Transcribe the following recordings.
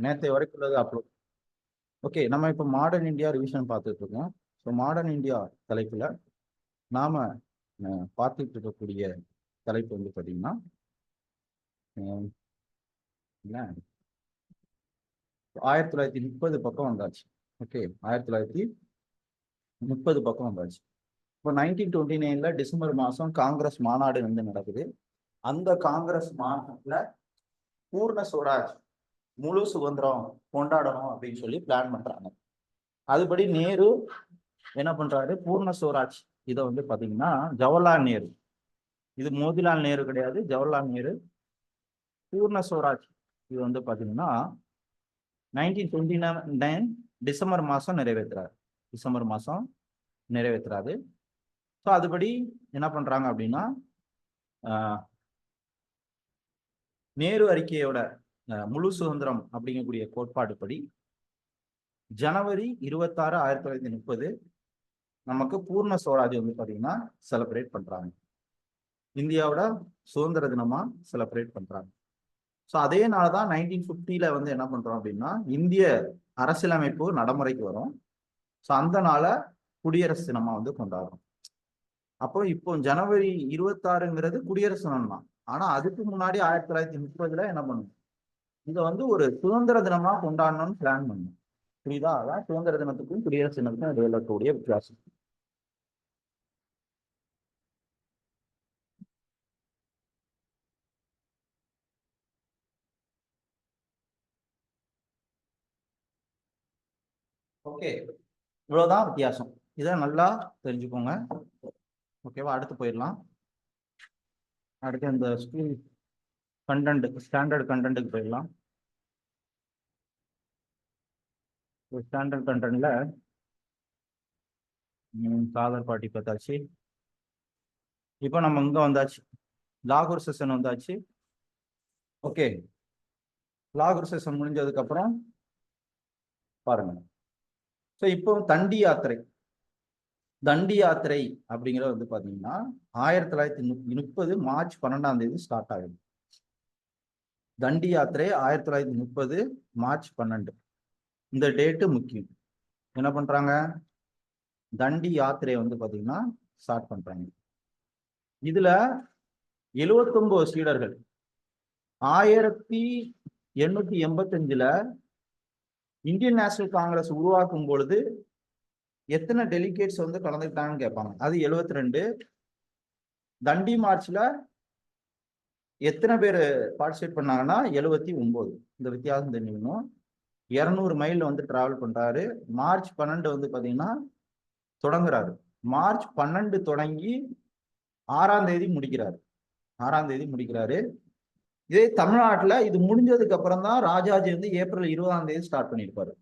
நேற்று வரைக்கும் உள்ளது அப்லோட். ஓகே, நம்ம இப்போ மாடர்ன் இந்தியா ரிவிஷன் பார்த்துட்டு இருக்கோம். ஸோ மாடர்ன் இந்தியா தலைப்பில் நாம் பார்த்துட்டு இருக்கக்கூடிய தலைப்பு வந்து பார்த்தீங்கன்னா என்ன 1930 பக்கம் வந்தாச்சு. ஓகே, 1930 பக்கம் வந்தாச்சு. இப்போ 1929 டிசம்பர் மாதம் காங்கிரஸ் மாநாடு வந்து நடக்குது. அந்த காங்கிரஸ் மாநாட்டில் பூர்ண சுவராஜ், முழு சுதந்திரம் கொண்டாடணும் அப்படின்னு சொல்லி பிளான் பண்றாங்க. அதுபடி நேரு என்ன பண்றாரு, பூர்ண சுவராஜ் இதை வந்து பாத்தீங்கன்னா ஜவஹர்லால் நேரு, இது மோதிலால் நேரு கிடையாது, ஜவஹர்லால் நேரு பூர்ண சுவராஜ் இது வந்து பாத்தீங்கன்னா 1929 டிசம்பர் மாசம் நிறைவேற்றுறாரு. டிசம்பர் மாசம் நிறைவேற்றுறாரு. ஸோ அதுபடி என்ன பண்றாங்க அப்படின்னா நேரு அறிக்கையோட முழு சுதந்திரம் அப்படிங்கக்கூடிய கோட்பாடுபடி ஜனவரி 26, 1930 நமக்கு பூர்ண சுவராஜ் வந்து பாத்தீங்கன்னா செலிப்ரேட் பண்றாங்க. இந்தியாவோட சுதந்திர தினமா செலிப்ரேட் பண்றாங்க. ஸோ அதே நாள்தான் 1950 வந்து என்ன பண்றோம் அப்படின்னா இந்திய அரசியலமைப்பு நடைமுறைக்கு வரும். ஸோ அந்த நாளை குடியரசு தினமா வந்து கொண்டாடுறோம். அப்போ இப்போ ஜனவரி 26ங்கிறது குடியரசு தினம் தான். ஆனா அதுக்கு முன்னாடி 1930 என்ன பண்ணும், இதை வந்து ஒரு சுதந்திர தினமா கொண்டாடணும்னு பிளான் பண்ணும். புரியுதா? அதான் சுதந்திர தினத்துக்கும் குடியரசு தினத்துக்கும் இடையில இருக்கக்கூடிய வித்தியாசம். ஓகே, இவ்வளவுதான் வித்தியாசம். இதை நல்லா தெரிஞ்சுக்கோங்க. ஓகேவா? அடுத்து போயிடலாம். அடுத்து இந்த ஸ்கூல் கண்டென்ட், ஸ்டாண்டர்ட் கண்டென்ட்டுக்கு போயிடலாம். ஸ்டாண்டர்ட் கண்டென்ட்ல சாதர் பாட்டி பார்த்தாச்சு. இப்போ நம்ம இங்க வந்தாச்சு, லாகூர் செஷன் வந்தாச்சு. ஓகே, லாகூர் செஷன் முடிஞ்சதுக்கு அப்புறம் பாருங்க. ஸோ இப்போ தண்டி யாத்திரை, தண்டி யாத்திரை அப்படிங்கிறது வந்து பாத்தீங்கன்னா 1930 மார்ச் 12 ஸ்டார்ட் ஆகுது. தண்டி யாத்திரை 1930 மார்ச் 12. இந்த டேட்டு முக்கியம். என்ன பண்றாங்க, தண்டி யாத்திரை வந்து பாத்தீங்கன்னா ஸ்டார்ட் பண்றாங்க. இதுல 79 சீடர்கள் 1885 இந்தியன் நேஷனல் காங்கிரஸ் உருவாக்கும் பொழுது எத்தனை டெலிகேட்ஸ் வந்து கலந்துக்கிட்டாங்கன்னு கேட்பாங்க. அது 72. தண்டி மார்ச்ல எத்தனை பேர் பார்ட்டிசிபேட் பண்ணாங்கன்னா 79. இந்த வித்தியாசம் தெரிஞ்சுக்கணும். 200 மைல் வந்து டிராவல் பண்றாரு. மார்ச் 12 வந்து பாத்தீங்கன்னா தொடங்குறாரு. மார்ச் 12 தொடங்கி 6ஆம் தேதி முடிக்கிறாரு. 6ஆம் தேதி முடிக்கிறாரு. இதே தமிழ்நாட்டுல இது முடிஞ்சதுக்கு அப்புறம் தான் ராஜாஜி வந்து ஏப்ரல் 20ஆம் தேதி ஸ்டார்ட் பண்ணியிருப்பாரு.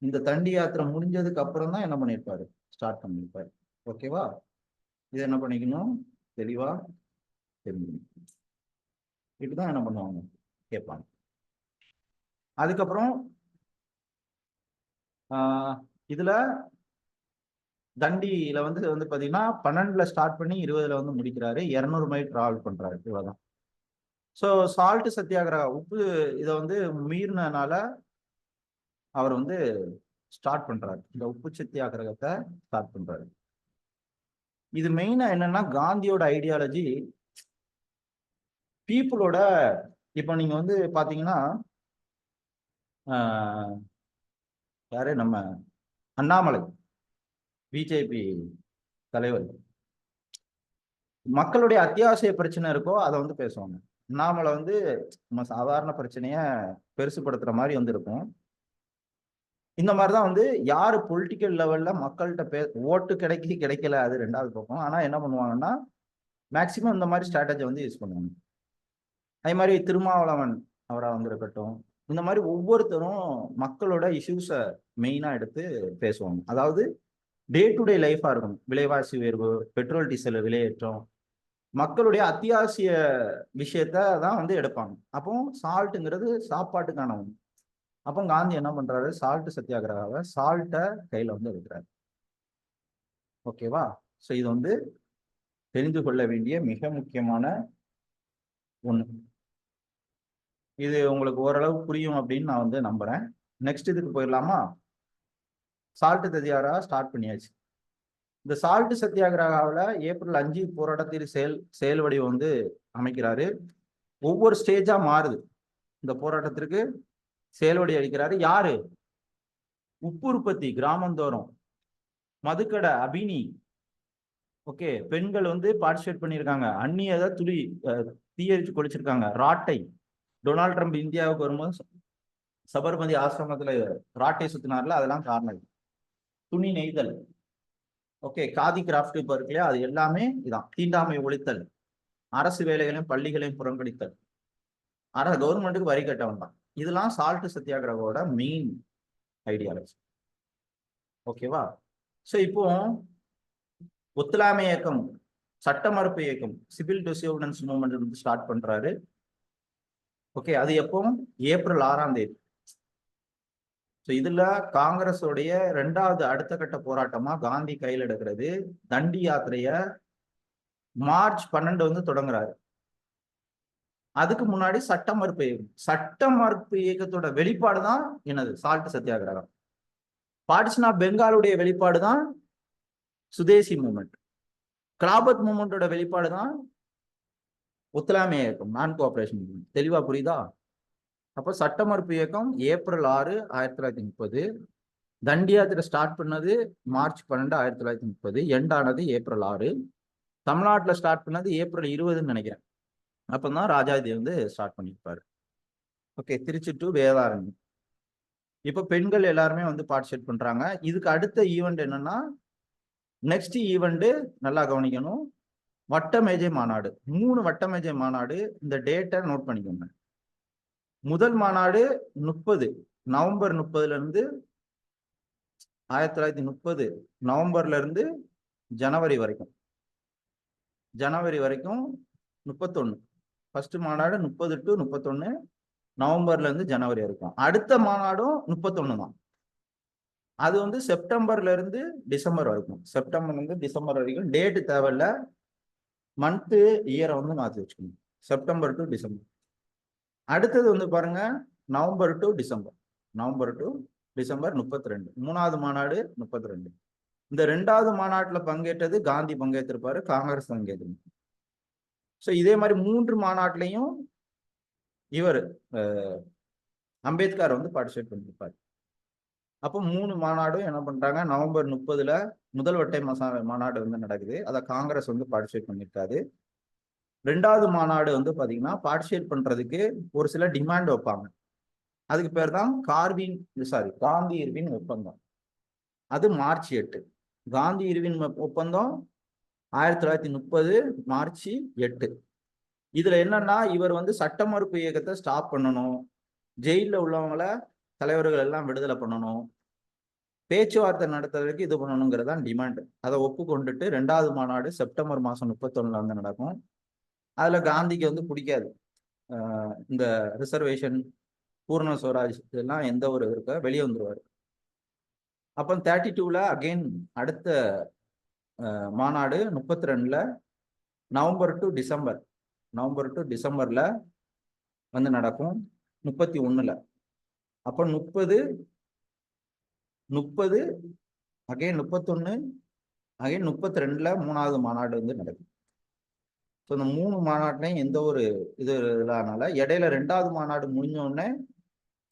இந்த தண்டி யாத்திரை முடிஞ்சதுக்கு அப்புறம் தான் என்ன பண்ணியிருப்பாரு, ஸ்டார்ட் பண்ணியிருப்பாரு. ஓகேவா? இது என்ன பண்ணிக்கணும், தெளிவா தெரிஞ்சுக்கணும். இப்படிதான் என்ன பண்ணுவாங்க, கேட்பாங்க. அதுக்கப்புறம் இதுல தண்டியில வந்து பாத்தீங்கன்னா 12 ஸ்டார்ட் பண்ணி 20 வந்து முடிக்கிறாரு. 200 மைல் டிராவல் பண்றாரு. இவ்வளவுதான். ஸோ சால்ட் சத்தியாகிரகா, உப்பு இதை வந்து மீறினால அவர் வந்து ஸ்டார்ட் பண்றாரு. இந்த உப்பு சத்தியாகிரகத்தை ஸ்டார்ட் பண்றாரு. இது மெயினா என்னன்னா காந்தியோட ஐடியாலஜி பீப்புளோட. இப்போ நீங்க வந்து பாத்தீங்கன்னா யாரு, நம்ம அண்ணாமலை பிஜேபி தலைவர், மக்களுடைய அத்தியாவசிய பிரச்சனை இருக்கோ அதை வந்து பேசுவாங்க. அண்ணாமலை வந்து நம்ம சாதாரண பிரச்சனைய பெருசுப்படுத்துற மாதிரி வந்து இருக்கும். இந்த மாதிரிதான் வந்து யாரு பொலிட்டிக்கல் லெவல்ல மக்கள்கிட்ட ஓட்டு கிடைக்கல, அது ரெண்டாவது பக்கம். ஆனா என்ன பண்ணுவாங்கன்னா மேக்சிமம் இந்த மாதிரி ஸ்ட்ராட்டஜி வந்து யூஸ் பண்ணுவாங்க. அதே மாதிரி திருமாவளவன் அவரா வந்து இருக்கட்டும், இந்த மாதிரி ஒவ்வொருத்தரும் மக்களோட இஷ்யூஸை மெயினா எடுத்து பேசுவாங்க. அதாவது டே டு டே லைஃபா இருக்கும். விலைவாசி உயர்வு, பெட்ரோல் டீசல் விலையேற்றம், மக்களுடைய அத்தியாவசிய விஷயத்த தான் வந்து எடுப்பாங்க. அப்போ சால்ட்டுங்கிறது சாப்பாட்டுக்கான ஒன்று. அப்போ காந்தி என்ன பண்றாரு, சால்ட் சத்தியாகிரகாவை சால்ட்டை கையில வந்து எடுக்கிறாரு. ஓகேவா? ஸோ இது வந்து தெரிந்து கொள்ள வேண்டிய மிக முக்கியமான ஒண்ணு. இது உங்களுக்கு ஓரளவு புரியும் அப்படின்னு நான் வந்து நம்புறேன். நெக்ஸ்ட் இதுக்கு போயிடலாமா? சால்ட் சத்தியாகிரகா ஸ்டார்ட் பண்ணியாச்சு. இந்த சால்ட் சத்தியாகிரகாவில் ஏப்ரல் 5 போராட்டத்தில் செயல் வடிவம் வந்து அமைக்கிறாரு. ஒவ்வொரு ஸ்டேஜா மாறுது. இந்த போராட்டத்திற்கு செயல்வடி அளிக்கிறாரு யாரு? உப்பு உற்பத்தி கிராமந்தோறும், மதுக்கடை, அபினி, ஓகே, பெண்கள் வந்து பார்ட்டிசிபேட் பண்ணியிருக்காங்க. அந்நியதை தீயரிச்சு கொளிச்சிருக்காங்க. ராட்டை, டொனால்ட் ட்ரம்ப் இந்தியாவுக்கு வரும்போது சபர்மதி ஆசிரமத்துல ராட்டை சுத்தினார்ல, அதெல்லாம் காரணம். துணி நெய்தல், ஓகே, காதி கிராஃப்ட் இப்ப இருக்கு இல்லையா, அது எல்லாமே இதான். தீண்டாமை ஒழித்தல், அரசு வேலைகளையும் பள்ளிகளையும் புறக்கணித்தல், கவர்மெண்ட்டுக்கு வரி கட்ட வேண்டாம். இதெல்லாம் சால்ட் சத்தியாகிரகோட மெயின் ஐடியாலஜி. ஓகேவா? ஸோ இப்போ ஒத்துழையாமை இயக்கம், சட்ட மறுப்பு இயக்கம், சிவில் டிசோபிடன்ஸ் மூவ்மெண்ட் வந்து ஸ்டார்ட் பண்றாரு. ஓகே, அது எப்போ? ஏப்ரல் 6ஆம் தேதி. ஸோ இதுல காங்கிரஸோடைய 2வது அடுத்த கட்ட போராட்டமா காந்தி கையில் எடுக்கிறது தண்டி யாத்திரைய மார்ச் 12 வந்து தொடங்குறாரு. அதுக்கு முன்னாடி சட்ட மறுப்பு இயக்கத்தோட வெளிப்பாடு தான் என்னது? சால்ட் சத்தியாகிரகம். பார்ட்டிஷன் ஆஃப் பெங்காலுடைய வெளிப்பாடு தான் சுதேசி மூவ்மெண்ட். கிளாபத் மூவ்மெண்டோட வெளிப்பாடு தான் ஒத்துழையாமை இயக்கம், நான் கோஆபரேஷன் மூவ்மெண்ட். தெளிவா புரியுதா? அப்போ சட்ட மறுப்பு இயக்கம் ஏப்ரல் 6, 1930. தண்டி யாத்திரை ஸ்டார்ட் பண்ணது மார்ச் 12, 1930. எண்ட் ஆனது ஏப்ரல் 6. தமிழ்நாட்டில் ஸ்டார்ட் பண்ணது ஏப்ரல் 20ன்னு நினைக்கிறேன். அப்பதான் ராஜாஜி வந்து ஸ்டார்ட் பண்ணியிருப்பாரு. Okay, Tiruchi to Vedaranyam. இப்போ பெண்கள் எல்லாருமே வந்து பார்ட்டிசிபேட் பண்றாங்க. இதுக்கு அடுத்த ஈவெண்ட் என்னன்னா, நெக்ஸ்ட் ஈவெண்ட் நல்லா கவனிக்கணும், வட்டமேஜை மாநாடு. 3 வட்டமேஜை மாநாடு. இந்த டேட்டை நோட் பண்ணிக்கோங்க. முதல் மாநாடு 30 நவம்பர் 30ல இருந்து 1930 நவம்பர்ல இருந்து ஜனவரி வரைக்கும் 31. ஃபர்ஸ்ட் மாநாடு 30 டு 31 நவம்பர்ல இருந்து ஜனவரி வரைக்கும். அடுத்த மாநாடும் 31 தான். அது வந்து செப்டம்பர்ல இருந்து டிசம்பர் வரைக்கும். செப்டம்பர்ல இருந்து டிசம்பர் வரைக்கும். டேட்டு தேவையில்ல, மந்த் இயரை வந்து மாற்றி வச்சுக்கணும். September to December. அடுத்தது வந்து பாருங்க, நவம்பர் டு டிசம்பர் 32. 3வது மாநாடு 32. இந்த 2வது மாநாட்டில் பங்கேற்றது காந்தி பங்கேற்றிருப்பாரு, காங்கிரஸ் பங்கேற்றிருப்பாரு. ஸோ இதே மாதிரி 3 மாநாட்டிலையும் இவர் அம்பேத்கர் வந்து பார்ட்டிசிபேட் பண்ணியிருப்பார். அப்போ 3 மாநாடும் என்ன பண்றாங்க, நவம்பர் 30ல முதல் வட்டை மாநாடு வந்து நடக்குது. அதை காங்கிரஸ் வந்து பார்ட்டிசிபேட் பண்ணியிருக்காது. 2வது மாநாடு வந்து பாத்தீங்கன்னா பார்ட்டிசிபேட் பண்றதுக்கு ஒரு சில டிமாண்ட் வைப்பாங்க. அதுக்கு பேர் தான் காந்தி இர்வின் ஒப்பந்தம். அது மார்ச் 8. காந்தி இர்வின் ஒப்பந்தம் 1930 மார்ச் 8. இதுல என்னன்னா, இவர் வந்து சட்ட மறுப்பு இயக்கத்தை ஸ்டாப் பண்ணணும், ஜெயில உள்ளவங்கள தலைவர்கள் எல்லாம் விடுதலை பண்ணணும், பேச்சுவார்த்தை நடத்துறதுக்கு இது பண்ணணுங்கிறதான் டிமாண்ட். அதை ஒப்புக்கொண்டுட்டு 2வது மாநாடு செப்டம்பர் மாசம் 31ல வந்து நடக்கும். அதுல காந்திக்கு வந்து பிடிக்காது. இந்த ரிசர்வேஷன், பூர்ண ஸ்வராஜ் இதெல்லாம் எந்த ஒரு இருக்க வெளியே வந்துருவாரு. அப்போ 32ல அகெயின் அடுத்த மாநாடு 32ல நவம்பர் டு டிசம்பர்ல வந்து நடக்கும். 31ல அப்போ 30 அகைன் 31 அகைன் 32ல 3வது மாநாடு வந்து நடக்கும். ஸோ இந்த 3 மாநாட்டிலையும் எந்த ஒரு இது இல்லாதனால இடையில 2வது மாநாடு முடிஞ்ச உடனே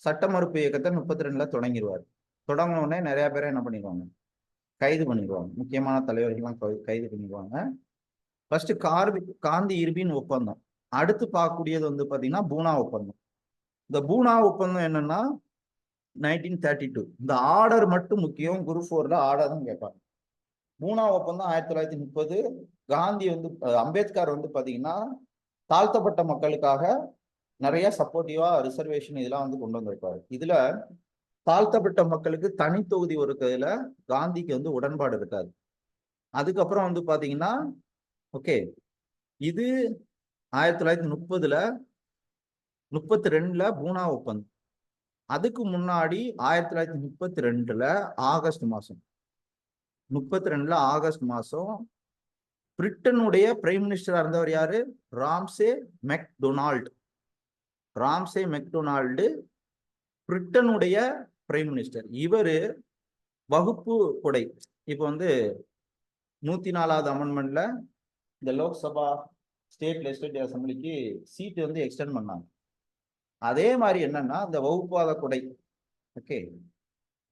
சட்ட மறுப்பு இயக்கத்தை 32ல தொடங்கிடுவார். தொடங்கின உடனே நிறைய பேரை என்ன பண்ணிடுவாங்க, கைது பண்ணிடுவாங்க. முக்கியமான தலைவர்கள்லாம் கைது பண்ணிடுவாங்க. ஃபர்ஸ்ட் காந்தி இர்வின் ஒப்பந்தம். அடுத்து பார்க்கக்கூடியது வந்து பார்த்தீங்கன்னா பூனா ஒப்பந்தம். இந்த பூனா ஒப்பந்தம் என்னன்னா 1932. இந்த ஆர்டர் மட்டும் முக்கியம், குரூப் 4ல ஆர்டர் தான் கேட்பாங்க. பூனா ஒப்பந்தம் 1930. காந்தி வந்து அம்பேத்கர் வந்து பாத்தீங்கன்னா தாழ்த்தப்பட்ட மக்களுக்காக நிறைய சப்போர்ட்டிவா ரிசர்வேஷன் இதெல்லாம் வந்து கொண்டு வந்திருப்பாரு. இதுல தாழ்த்தப்பட்ட மக்களுக்கு தனி தொகுதி ஒதுக்குறதுல காந்திக்கு வந்து உடன்பாடு இருக்காது. அதுக்கப்புறம் வந்து பாத்தீங்கன்னா ஓகே, இது 1930ல 32ல பூனா ஒப்பந்தம். அதுக்கு முன்னாடி 1932ல ஆகஸ்ட் மாசம் 32ல ஆகஸ்ட் மாசம் பிரிட்டனுடைய பிரைம் மினிஸ்டரா இருந்தவர் யாரு? Ramsay MacDonald. ராம்சே மெக்டொனால்டு பிரிட்டனுடைய பிரைம் மினிஸ்டர். இவரு வகுப்பு கொடை. இப்போ வந்து 104வது அமெண்ட்மெண்ட்ல இந்த லோக்சபா ஸ்டேட் லெஜிஸ்லேட்டிவ் அசம்பிளிக்கு சீட்டு வந்து எக்ஸ்டெண்ட் பண்ணாங்க. அதே மாதிரி என்னன்னா இந்த வகுப்புவாத கொடை, ஓகே,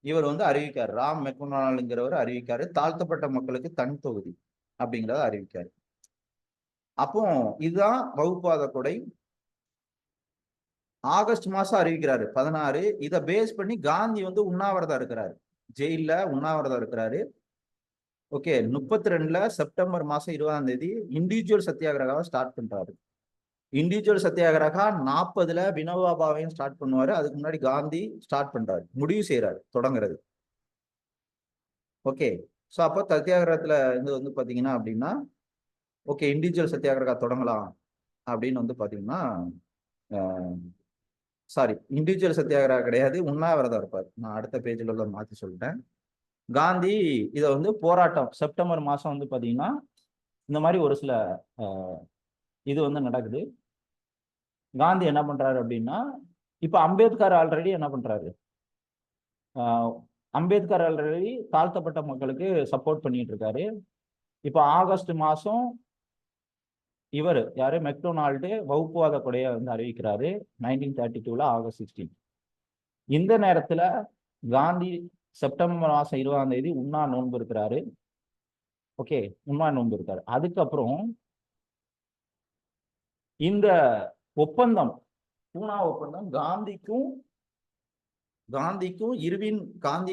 இவர் வந்து அறிவிக்காரு. ராம் மெக்டொனால்டுங்கிறவர் அறிவிக்காரு, தாழ்த்தப்பட்ட மக்களுக்கு தனி தொகுதி அப்படிங்கிறத அறிவிக்காரு. அப்போ இதுதான் வகுப்புவாத கொடை. ஆகஸ்ட் மாசம் அறிவிக்கிறாரு 16. இதை பேஸ் பண்ணி காந்தி வந்து உண்ணாவிரதம் இருக்கிறாரு, ஜெயில உண்ணாவிரதம் இருக்கிறாரு. ஓகே, 32 செப்டம்பர் மாசம் 20ஆம் தேதி இண்டிவிஜுவல் சத்தியாகிரகாவை ஸ்டார்ட் பண்றாரு. இண்டிவிஜுவல் சத்தியாகிரகா 40 வினோபா பாவையும் ஸ்டார்ட் பண்ணுவாரு. அதுக்கு முன்னாடி காந்தி ஸ்டார்ட் பண்றாரு, முடிவு செய்யறாரு தொடங்குறது. ஓகே, ஸோ அப்போ சத்தியாகிரகத்துல இருந்து வந்து பாத்தீங்கன்னா அப்படின்னா ஓகே இண்டிவிஜுவல் சத்தியாகிரகா தொடங்கலாம் அப்படின்னு வந்து பாத்தீங்கன்னா சாரி, இண்டிவிஜுவல் சத்தியாகிரகா கிடையாது, உண்ணாவிரதம் இருப்பார். நான் அடுத்த பேஜில் உள்ள மாற்றி சொல்லிட்டேன். காந்தி இதை வந்து போராட்டம் செப்டம்பர் மாதம் வந்து பார்த்தீங்கன்னா இந்த மாதிரி ஒரு சில இது வந்து நடக்குது. காந்தி என்ன பண்றாரு அப்படின்னா, இப்போ அம்பேத்கர் ஆல்ரெடி என்ன பண்றாரு, அம்பேத்கர் ஆல்ரெடி தாழ்த்தப்பட்ட மக்களுக்கு சப்போர்ட் பண்ணிட்டு இருக்காரு. இப்போ ஆகஸ்ட் மாதம் இவர் யாரு, மெக்டொனால்டு வகுப்புவாத கொடையை வந்து அறிவிக்கிறாரு 1932 ஆகஸ்ட் 16. இந்த நேரத்துல காந்தி செப்டம்பர் மாசம் 20ஆம் தேதி உண்ணா நோன்பு இருக்கிறாரு. ஓகே, உண்ணா நோன்பு இருக்காரு. அதுக்கப்புறம் இந்த ஒப்பந்தம், பூனா ஒப்பந்தம் காந்திக்கும் காந்தி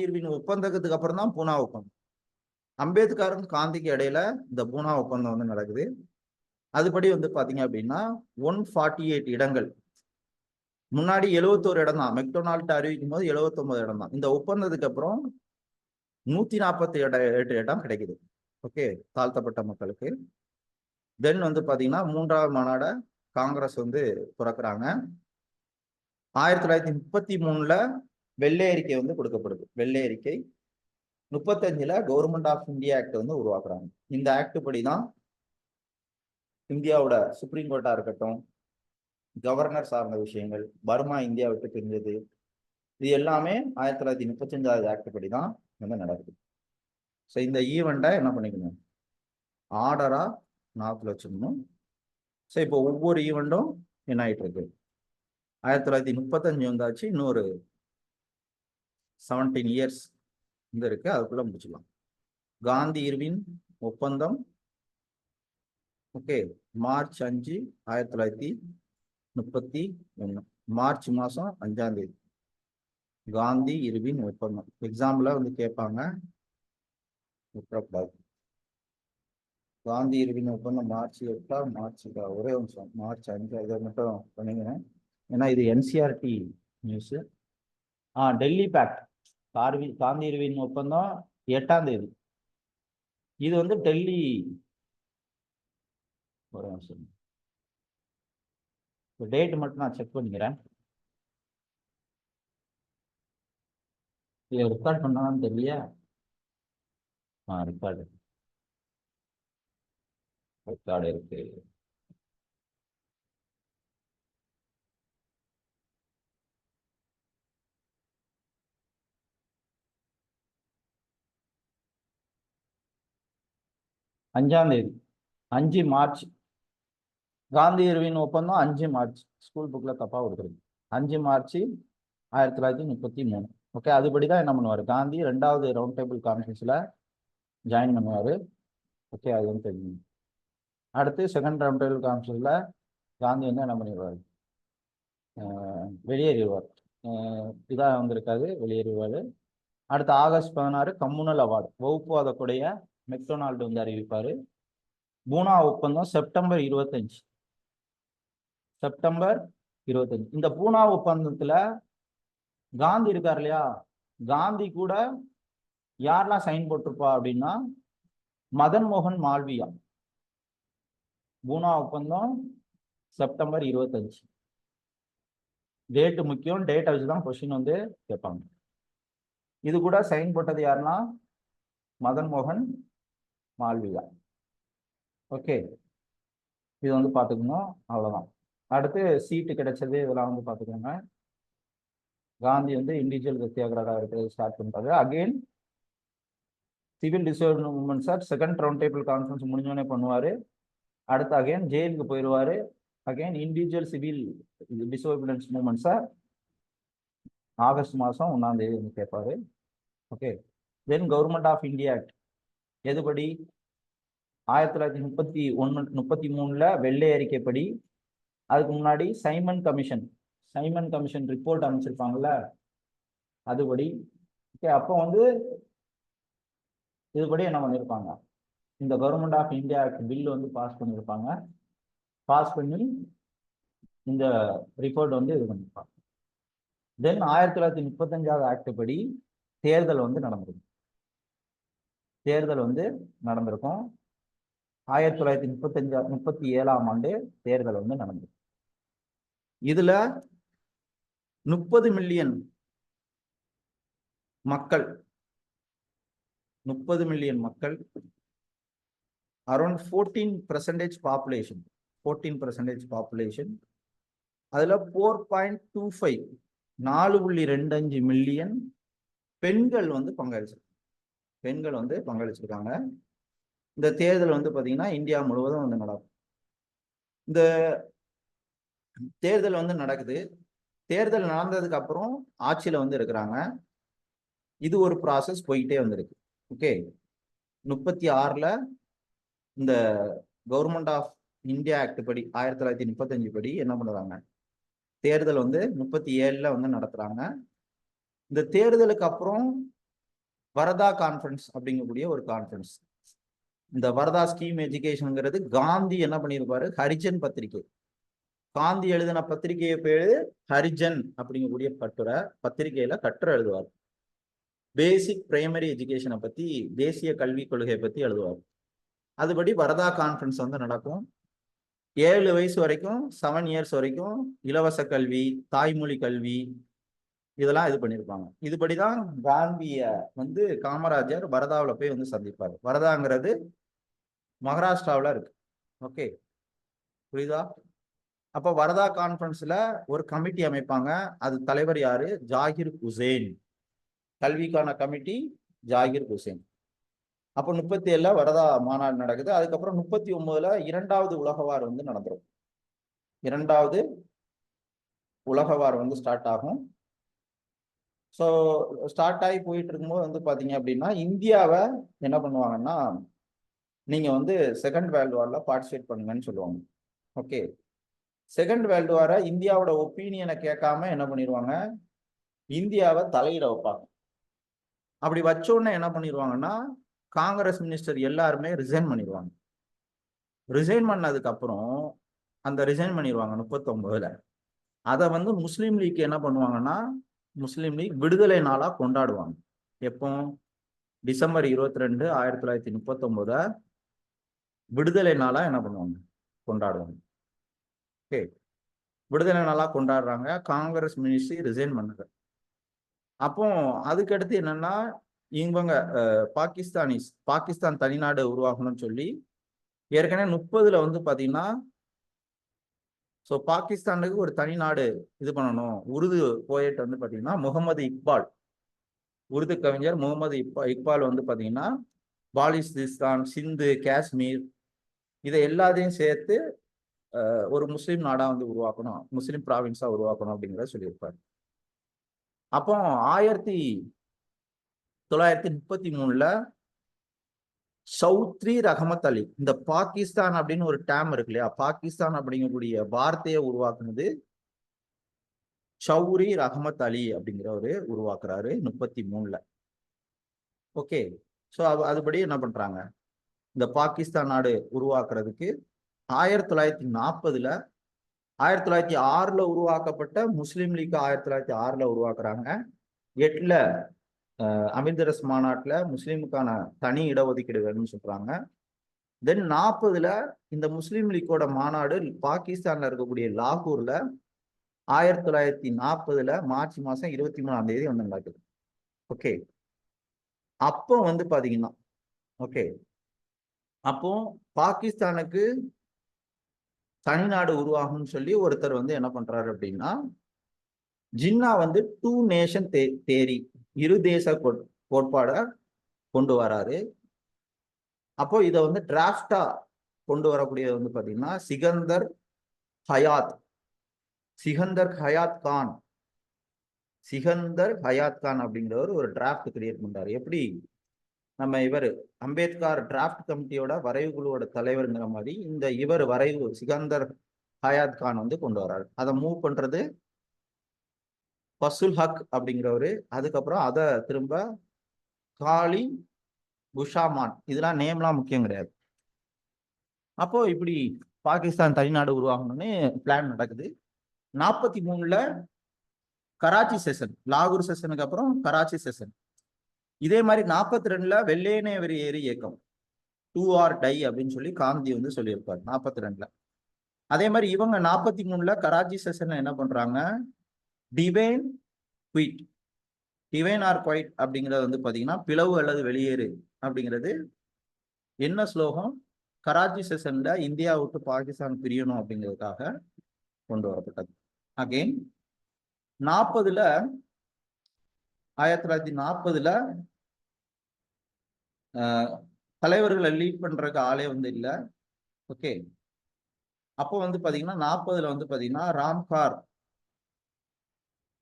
இர்வின் ஒப்பந்தத்துக்கு அப்புறம் தான் பூனா ஒப்பந்தம். அம்பேத்கரும் காந்திக்கு இடையில இந்த பூனா ஒப்பந்தம் வந்து நடக்குது. அதுபடி வந்து பாத்தீங்க அப்படின்னா 148 இடங்கள், முன்னாடி 71 இடம் தான், மெக்டொனால்டு அறிவிக்கும் போது 79 இடம் தான். இந்த ஒப்பந்தத்துக்கு அப்புறம் 148 இடம் கிடைக்குது, ஓகே, தாழ்த்தப்பட்ட மக்களுக்கு. தென் வந்து பாத்தீங்கன்னா 3வது மாநாட காங்கிரஸ் வந்து துறக்குறாங்க. 1933 வெள்ளை அறிக்கை வந்து கொடுக்கப்படுது. வெள்ளை அறிக்கை 35 கவர்மெண்ட் ஆஃப் இந்தியா ஆக்ட் வந்து உருவாக்குறாங்க. இந்த ஆக்ட் படிதான் இந்தியாவோட சுப்ரீம் கோர்ட்டா இருக்கட்டும், கவர்னர் சார்ந்த விஷயங்கள், பர்மா இந்தியா விட்டு பிரிஞ்சது, இது எல்லாமே 1935 ஆக்ட் படி தான் வந்து நடக்குது. ஸோ இந்த ஈவெண்ட்டை என்ன பண்ணிக்கணும், ஆர்டரா நாத்தில் வச்சுக்கணும். ஸோ இப்போ ஒவ்வொரு ஈவெண்ட்டும் என்ன ஆயிட்டு இருக்கு, 1935 வந்தாச்சு, இன்னொரு 17 இயர்ஸ் வந்து இருக்கு, அதுக்குள்ள முடிச்சுக்கலாம். காந்தி இர்வின் ஒப்பந்தம், ஓகே, மார்ச் 5 1931, மார்ச் மாசம் 5ஆம் தேதி காந்தி இர்வின் ஒப்பந்தம். எக்ஸாம்பிள வந்து கேட்பாங்க, காந்தி இர்வின் ஒப்பந்தம் மார்ச் 8 மார்ச், ஒரே நிமிஷம், மார்ச் 5, இதை மட்டும் பண்ணிக்கிறேன் ஏன்னா இது NCERT news. Delhi pact, Gandhi Irwin ஒப்பந்தம் 8ஆம் தேதி. இது வந்து டெல்லி, ஒரு நிமிஷம் டேட் மட்டும் நான் செக் பண்ணிக்கிறேன். இதை ரெக்கார்ட் பண்ணான்னு தெரியல. ரெக்கார்டு இருக்கு. அஞ்சாம் தேதி 5 மார்ச் காந்தி இர்வின் ஒப்பந்தம் 5 மார்ச், ஸ்கூல் புக்ல தப்பா கொடுக்குறது, 5 மார்ச் 1933. ஓகே, அதுபடிதான் என்ன பண்ணுவார் காந்தி 2வது ரவுண்ட் டேபிள் கான்ஃபரன்ஸ்ல ஜாயின் பண்ணுவார். ஓகே, அது வந்து தெரியும். அடுத்து 2nd ரவுண்ட் டேபிள் கான்ஃபரன்ஸ்ல காந்தி வந்து என்ன பண்ணிடுவார், வெளியேறிடுவார். இதாக வந்திருக்காது, வெளியேறுவார். அடுத்து ஆகஸ்ட் 16 கம்யூனல் அவார்டு, வகுப்புவாத கொடைய மெக்டொனால்டு வந்து அறிவிப்பார். பூனா ஒப்பந்தம் செப்டம்பர் 25. இந்த பூனா ஒப்பந்தத்துல காந்தி இருக்கார் இல்லையா, காந்தி கூட யாரெல்லாம் சைன் போட்டிருப்பா அப்படின்னா மதன் மோகன் மால்வியா. பூனா ஒப்பந்தம் செப்டம்பர் 25, டேட்டு முக்கியம், டேட்டை வச்சுதான் கொஸ்டின் வந்து கேட்பாங்க. இது கூட சைன் போட்டது யாருன்னா மதன் மோகன் மால்வியா. ஓகே, இது வந்து பார்த்துக்கணும், அவ்வளோதான். அடுத்து சீட்டு கிடைச்சது இதெல்லாம் வந்து பார்த்துக்கோங்க. காந்தி வந்து இண்டிவிஜுவல் சத்தியாகிரகா இருக்கிறது ஸ்டார்ட் பண்றாரு. Again civil disorder movement sir second round table conference முடிஞ்சோடனே பண்ணுவாரு. அடுத்து அகைன் ஜெயிலுக்கு போயிடுவாரு. Again individual civil disobedience movement sir August மாதம் 1ஆம் தேதி வந்து கேட்பாரு. Okay. Then government of India act எதுபடி 1933 வெள்ளை அறிக்கைப்படி. அதுக்கு முன்னாடி சைமன் கமிஷன் ரிப்போர்ட் அமைச்சிருப்பாங்கல்ல அதுபடி. ஓகே. அப்போ வந்து இதுபடி என்ன பண்ணியிருப்பாங்க, இந்த government of India act bill வந்து பாஸ் பண்ணியிருப்பாங்க. பாஸ் பண்ணி இந்த ரிப்போர்ட் வந்து இது பண்ணியிருப்பாங்க. தென் 1935 ஆக்ட் படி தேர்தல் வந்து நடந்திருக்கும். 1937ஆம் ஆண்டு தேர்தல் வந்து நடந்திருக்கும். இதுல 30 மில்லியன் மக்கள் அரௌண்ட் 14% பாப்புலேஷன். அதுல 4.25 4.25 மில்லியன் பெண்கள் வந்து பங்களிச்சிருக்காங்க. இந்த தேர்தல் வந்து பாத்தீங்கன்னா இந்தியா முழுவதும் வந்து நடக்கும். இந்த தேர்தல் வந்து நடக்குது. தேர்தல் நடந்ததுக்கு அப்புறம் ஆட்சியில வந்து இருக்கிறாங்க. இது ஒரு ப்ராசஸ் போயிட்டே வந்திருக்கு. ஓகே. 36ல இந்த கவர்மெண்ட் ஆஃப் இந்தியா ஆக்ட் படி 1935 படி என்ன பண்றாங்க, தேர்தல் வந்து 37ல வந்து நடத்துறாங்க. இந்த தேர்தலுக்கு அப்புறம் வரதா கான்ஃபரன்ஸ் அப்படிங்கக்கூடிய ஒரு கான்ஃபரன்ஸ். இந்த வரதா ஸ்கீம் எஜுகேஷனுங்கிறது காந்தி என்ன பண்ணியிருப்பாரு, ஹரிஜன் பத்திரிகை. காந்தி எழுதின பத்திரிகையை பேரு ஹரிஜன் அப்படிங்கக்கூடிய பத்திரிகையில கட்டுரை எழுதுவார். பேசிக் பிரைமரி எஜுகேஷனை பத்தி, தேசிய கல்விக் கொள்கையை பத்தி எழுதுவார். அதுபடி வரதா கான்ஃபரன்ஸ் வந்து நடக்கும். 7 வயசு வரைக்கும் 7 இயர்ஸ் வரைக்கும் இலவச கல்வி, தாய்மொழி கல்வி இதெல்லாம் இது பண்ணியிருப்பாங்க. இதுபடிதான் காந்திய வந்து காமராஜர் வரதாவில் போய் வந்து சந்திப்பார். வரதாங்கிறது மகாராஷ்டிராவில் இருக்கு. ஓகே, புரியுதா? அப்போ வரதா கான்ஃபரன்ஸ்ல ஒரு கமிட்டி அமைப்பாங்க. அது தலைவர் யாரு, ஜாகிர் ஹுசேன். கல்விக்கான கமிட்டி ஜாகிர் ஹுசேன். அப்போ 37ல வரதா மாநாடு நடக்குது. அதுக்கப்புறம் 39ல 2வது உலகவார் வந்து நடந்துடும். 2வது உலகவார் வந்து ஸ்டார்ட் ஆகும். ஸோ ஸ்டார்ட் ஆகி போயிட்டு இருக்கும்போது வந்து பாத்தீங்க அப்படின்னா இந்தியாவை என்ன பண்ணுவாங்கன்னா, நீங்க வந்து செகண்ட் வேர்ல்டு வார்ல பார்ட்டிசிபேட் பண்ணுங்கன்னு சொல்லுவாங்க. ஓகே. செகண்ட் வேர்ல்டு வார இந்தியாவோட ஒப்பீனியனை கேட்காம என்ன பண்ணிடுவாங்க, இந்தியாவை தலையிட வைப்பாங்க. அப்படி வச்ச உடனே என்ன பண்ணிடுவாங்கன்னா, காங்கிரஸ் மினிஸ்டர் எல்லாருமே ரிசைன் பண்ணிடுவாங்க. ரிசைன் பண்ணதுக்கு அப்புறம் அந்த ரிசைன் பண்ணிடுவாங்க 39ல. அதை வந்து முஸ்லீம் லீக் என்ன பண்ணுவாங்கன்னா, முஸ்லீம் லீக் விடுதலை நாளா கொண்டாடுவாங்க. எப்போ, டிசம்பர் 22 1939 விடுதலை நாளா என்ன பண்ணுவாங்க, கொண்டாடுவாங்க. ஓகே. விடுதலை நாளா கொண்டாடுறாங்க. காங்கிரஸ் மினிஸ்ட்ரி ரிசைன் பண்ணுது. அப்போ அதுக்கடுத்து என்னன்னா, இவங்க பாகிஸ்தான் தனிநாடு உருவாகணும்னு சொல்லி ஏற்கனவே 30ல வந்து பாத்தீங்கன்னா, ஸோ பாகிஸ்தானுக்கு ஒரு தனிநாடு இது பண்ணணும். உருது போயட் வந்து பாத்தீங்கன்னா முகமது இக்பால், உருது கவிஞர் முகமது இக்பால் வந்து பாத்தீங்கன்னா பாலிஸ்தான், சிந்து, காஷ்மீர் இதை எல்லாத்தையும் சேர்த்து ஒரு முஸ்லீம் நாடா வந்து உருவாக்கணும், முஸ்லீம் ப்ராவின்ஸா உருவாக்கணும் அப்படிங்கிறத சொல்லியிருப்பாரு. அப்போ 1933ல சௌத்ரி ரஹமத் அலி, இந்த பாகிஸ்தான் அப்படின்னு ஒரு டேம் இருக்கு இல்லையா, பாகிஸ்தான் அப்படிங்கக்கூடிய வார்த்தையை உருவாக்குனது சௌரி ரஹமத் அலி அப்படிங்கிறவரு உருவாக்குறாரு 33ல. ஓகே. ஸோ அதுபடி என்ன பண்றாங்க, இந்த பாகிஸ்தான் நாடு உருவாக்குறதுக்கு 1940ல 1906ல உருவாக்கப்பட்ட முஸ்லீம் லீக் 1906ல உருவாக்குறாங்க. 8ல அமிர்தரஸ் மாநாட்டில் முஸ்லீமுக்கான தனி இடஒதுக்கீடு வேணும்னு சொல்றாங்க. தென் 40ல இந்த முஸ்லீம் லீக்கோட மாநாடு பாகிஸ்தான்ல இருக்கக்கூடிய லாகூர்ல 1940ல மார்ச் மாசம் 23ஆம் தேதி வந்து நடக்குது. ஓகே. அப்போ வந்து பாத்தீங்கன்னா, ஓகே, அப்போ பாகிஸ்தானுக்கு தனிநாடு உருவாகும்னு சொல்லி ஒருத்தர் வந்து என்ன பண்றாரு அப்படின்னா, ஜின்னா வந்து 2 நேஷன் தேரி, இரு தேச கோட்பாட கொண்டு வராரு. அப்போ இதை வந்து டிராப்டா கொண்டு வரக்கூடியது வந்து பாத்தீங்கன்னா சிகந்தர் ஹயாத் கான் அப்படிங்கிறவர் ஒரு டிராப்ட் கிரியேட் பண்றாரு. எப்படி நம்ம இவர் அம்பேத்கர் டிராப்ட் கமிட்டியோட வரைவு குழுவோட தலைவருங்கிற மாதிரி இந்த இவர் வரைவு சிகந்தர் ஹயாத் கான் வந்து கொண்டு வர்றாரு. அதை மூவ் பண்றது ஃபசுல் ஹக் அப்படிங்கிறவரு. அதுக்கப்புறம் அதை திரும்ப காலி புஷாமான், இதெல்லாம் நேம்லாம் முக்கியம் கிடையாது. அப்போ இப்படி பாகிஸ்தான் தனிநாடு உருவாகணும்னு பிளான் நடக்குது. 43ல கராச்சி செஷன், லாகூர் செஷனுக்கு அப்புறம் கராச்சி செஷன். இதே மாதிரி 42ல வெள்ளையனே வெளியேறு இயக்கம், 2 or die அப்படின்னு சொல்லி காந்தி வந்து சொல்லியிருப்பார் 42ல. அதே மாதிரி இவங்க 43ல கராச்சி செஷன்ல என்ன பண்றாங்க, டிவைன் ஆர் குவைட் அப்படிங்கிறது வந்து பாத்தீங்கன்னா பிளவு அல்லது வெளியேறு அப்படிங்கிறது என்ன ஸ்லோகம், கராச்சி செஷன்ல இந்தியா விட்டு பாகிஸ்தான் பிரியணும் அப்படிங்கிறதுக்காக கொண்டு வரப்பட்டது. அகெயின் 1940ல தலைவர்களை லீட் பண்றதுக்கு ஆளே வந்து இல்லை. ஓகே, அப்போ வந்து பாத்தீங்கன்னா 40ல வந்து பாத்தீங்கன்னா ராம்கார்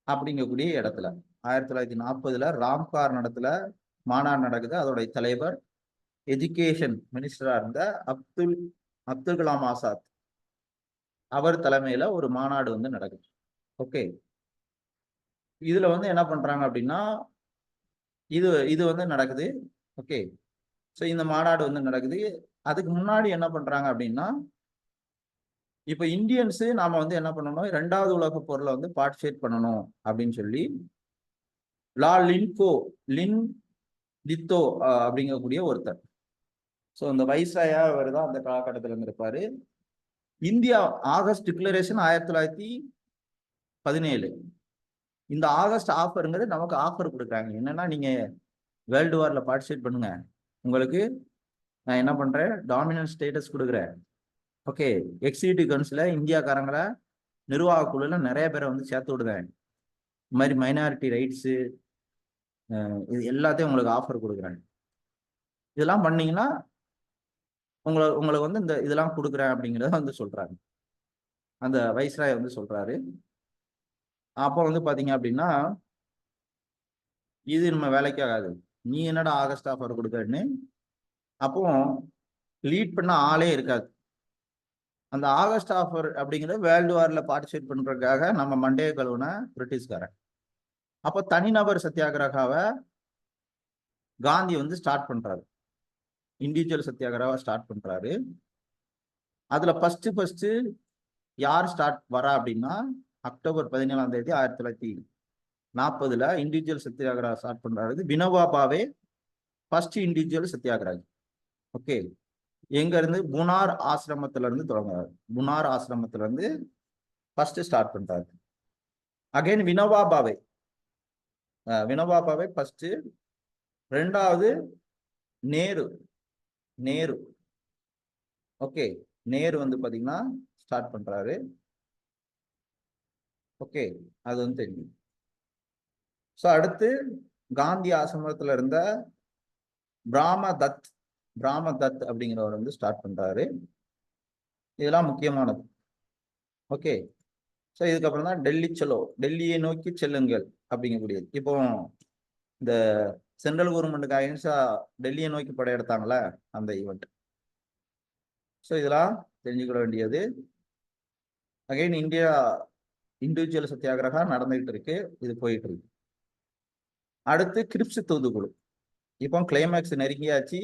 அப்படிங்கக்கூடிய இடத்துல 1940ல ராம்கார் இடத்துல மாநாடு நடக்குது. அதோடைய தலைவர் எஜுகேஷன் மினிஸ்டரா இருந்த அப்துல் கலாம் ஆசாத் அவர் தலைமையில ஒரு மாநாடு வந்து நடக்குது. ஓகே, இதுல வந்து என்ன பண்றாங்க அப்படின்னா இது வந்து நடக்குது. ஓகே, ஸோ இந்த மாநாடு வந்து நடக்குது. அதுக்கு முன்னாடி என்ன பண்றாங்க அப்படின்னா, இப்ப இந்தியன்ஸு நாம வந்து என்ன பண்ணணும், 2வது உலக போர்ல வந்து பார்ட்டிசிபேட் பண்ணணும் அப்படின்னு சொல்லி லின் லித்தோ அப்படிங்கக்கூடிய ஒருத்தர், ஸோ இந்த வைஸ்ராயா அவர் தான் அந்த காலகட்டத்தில் இருந்திருப்பாரு. India August declaration 1917. இந்த ஆகஸ்ட் ஆஃபருங்கிறது நமக்கு ஆஃபர் கொடுக்குறாங்க. என்னன்னா, நீங்க வேர்ல்டு வார்ல பார்ட்டிசிபேட் பண்ணுங்க, உங்களுக்கு நான் என்ன பண்றேன், டாமினன்ட் ஸ்டேட்டஸ் கொடுக்குறேன். ஓகே, எக்ஸிக்யூட்டிவ் கவுன்சில இந்தியாக்காரங்களை நிர்வாக குழுல நிறைய பேரை வந்து சேர்த்து விடுவேன். இந்த மாதிரி மைனாரிட்டி ரைட்ஸு இது எல்லாத்தையும் உங்களுக்கு ஆஃபர் கொடுக்குறேன். இதெல்லாம் பண்ணீங்கன்னா உங்களுக்கு வந்து இந்த இதெல்லாம் கொடுக்குறேன் அப்படிங்கிறத வந்து சொல்றாங்க, அந்த வைஸ்ராய் வந்து சொல்றாரு. அப்போ வந்து பாத்தீங்க அப்படின்னா, இது நம்ம வேலைக்கு ஆகாது, நீ என்னடா ஆகஸ்ட் ஆஃபர் கொடுக்கறன்னு. அப்போ லீட் பண்ண ஆளே இருக்காது. அந்த ஆகஸ்ட் ஆஃபர் அப்படிங்கிறது வேர்ல்டு வார்ல பார்ட்டிசிபேட் பண்றதுக்காக நம்ம மண்டைய கழுவுன பிரிட்டிஷ்காரன். அப்போ தனிநபர் சத்தியாகிரகாவை காந்தி வந்து ஸ்டார்ட் பண்றாரு, இண்டிவிஜுவல் சத்தியாகிரகாவை ஸ்டார்ட் பண்றாரு. அதுல ஃபர்ஸ்ட் யார் ஸ்டார்ட் வரா அப்படின்னா, அக்டோபர் 17ஆம் தேதி 1940ல இண்டிவிஜுவல் சத்தியாகிரகா ஸ்டார்ட் பண்றாரு. Vinoba Bhave first individual satyagrahi. Okay, எங்க இருந்து, புனார் ஆசிரமத்துல இருந்து தொடங்குறாரு. புனார் ஆசிரமத்துல இருந்து ஃபர்ஸ்ட் ஸ்டார்ட் பண்றாரு. Again Vinoba Bhave first. 2வது நேரு. ஓகே, நேரு வந்து பாத்தீங்கன்னா ஸ்டார்ட் பண்றாரு. ஓகே, அது வந்து தெரியும். ஸோ அடுத்து காந்தி ஆசிரமத்துல இருந்த பிராம தத் அப்படிங்கிறவர் வந்து ஸ்டார்ட் பண்றாரு. இதெல்லாம் முக்கியமானது. ஓகே, ஸோ இதுக்கப்புறம் தான் டெல்லியை நோக்கி செல்லுங்கள் அப்படிங்கக்கூடியது. இப்போ இந்த சென்ட்ரல் கவர்மெண்ட்டுக்கு அகைன்ஸ்டா டெல்லியை நோக்கி படையெடுத்தாங்களே அந்த ஈவெண்ட். ஸோ இதெல்லாம் தெரிஞ்சுக்க வேண்டியது. அகைன் இந்தியா இண்டிவிஜுவல் சத்தியாகிரகா நடந்துகிட்டு இருக்கு, இது போயிட்டு இருக்கு. அடுத்து கிரிப்ஸ் தூதுக்குழு. இப்போ கிளைமேக்ஸ் நெருங்கியாச்சு.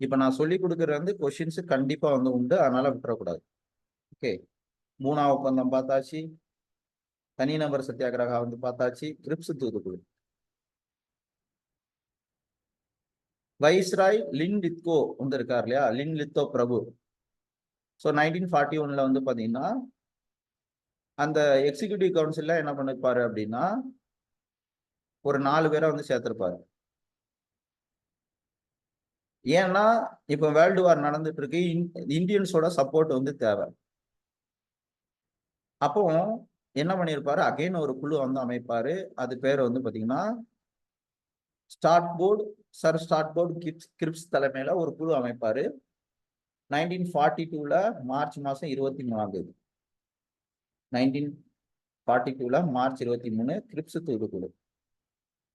இப்ப நான் சொல்லி கொடுக்கறது வந்து கொஸ்டின்ஸ் கண்டிப்பா வந்து உண்டு, அதனால விட்டுறக்கூடாது. ஓகே, பூனா ஒப்பந்தம் பார்த்தாச்சு, தனிநபர் சத்தியாகிரகா வந்து பார்த்தாச்சு, கிரிப்ஸ் தூதுக்குழு. வைஸ்ராய் லின் லித்தோ வந்து இருக்கார் இல்லையா, லின் லித்தோ பிரபு. ஸோ 1941ல வந்து பாத்தீங்கன்னா அந்த எக்ஸிக்யூட்டிவ் கவுன்சில்ல என்ன பண்ணிருப்பாரு அப்படின்னா, ஒரு 4 பேரை வந்து சேர்த்திருப்பாரு. ஏன்னா இப்ப வேர்ல்டு வார் நடந்துட்டு இருக்கு, இந்தியன்ஸோட சப்போர்ட் வந்து தேவை. அப்போ என்ன பண்ணியிருப்பாரு, அகைன் ஒரு குழு வந்து அமைப்பாரு. அது பேர் வந்து பாத்தீங்கன்னா Stafford, sir Stafford Cripps தலைமையில ஒரு குழு அமைப்பாரு. 1942 மார்ச் மாசம் 23 1942 மார்ச் 23 கிரிப்ஸ் தூதுக்குழு.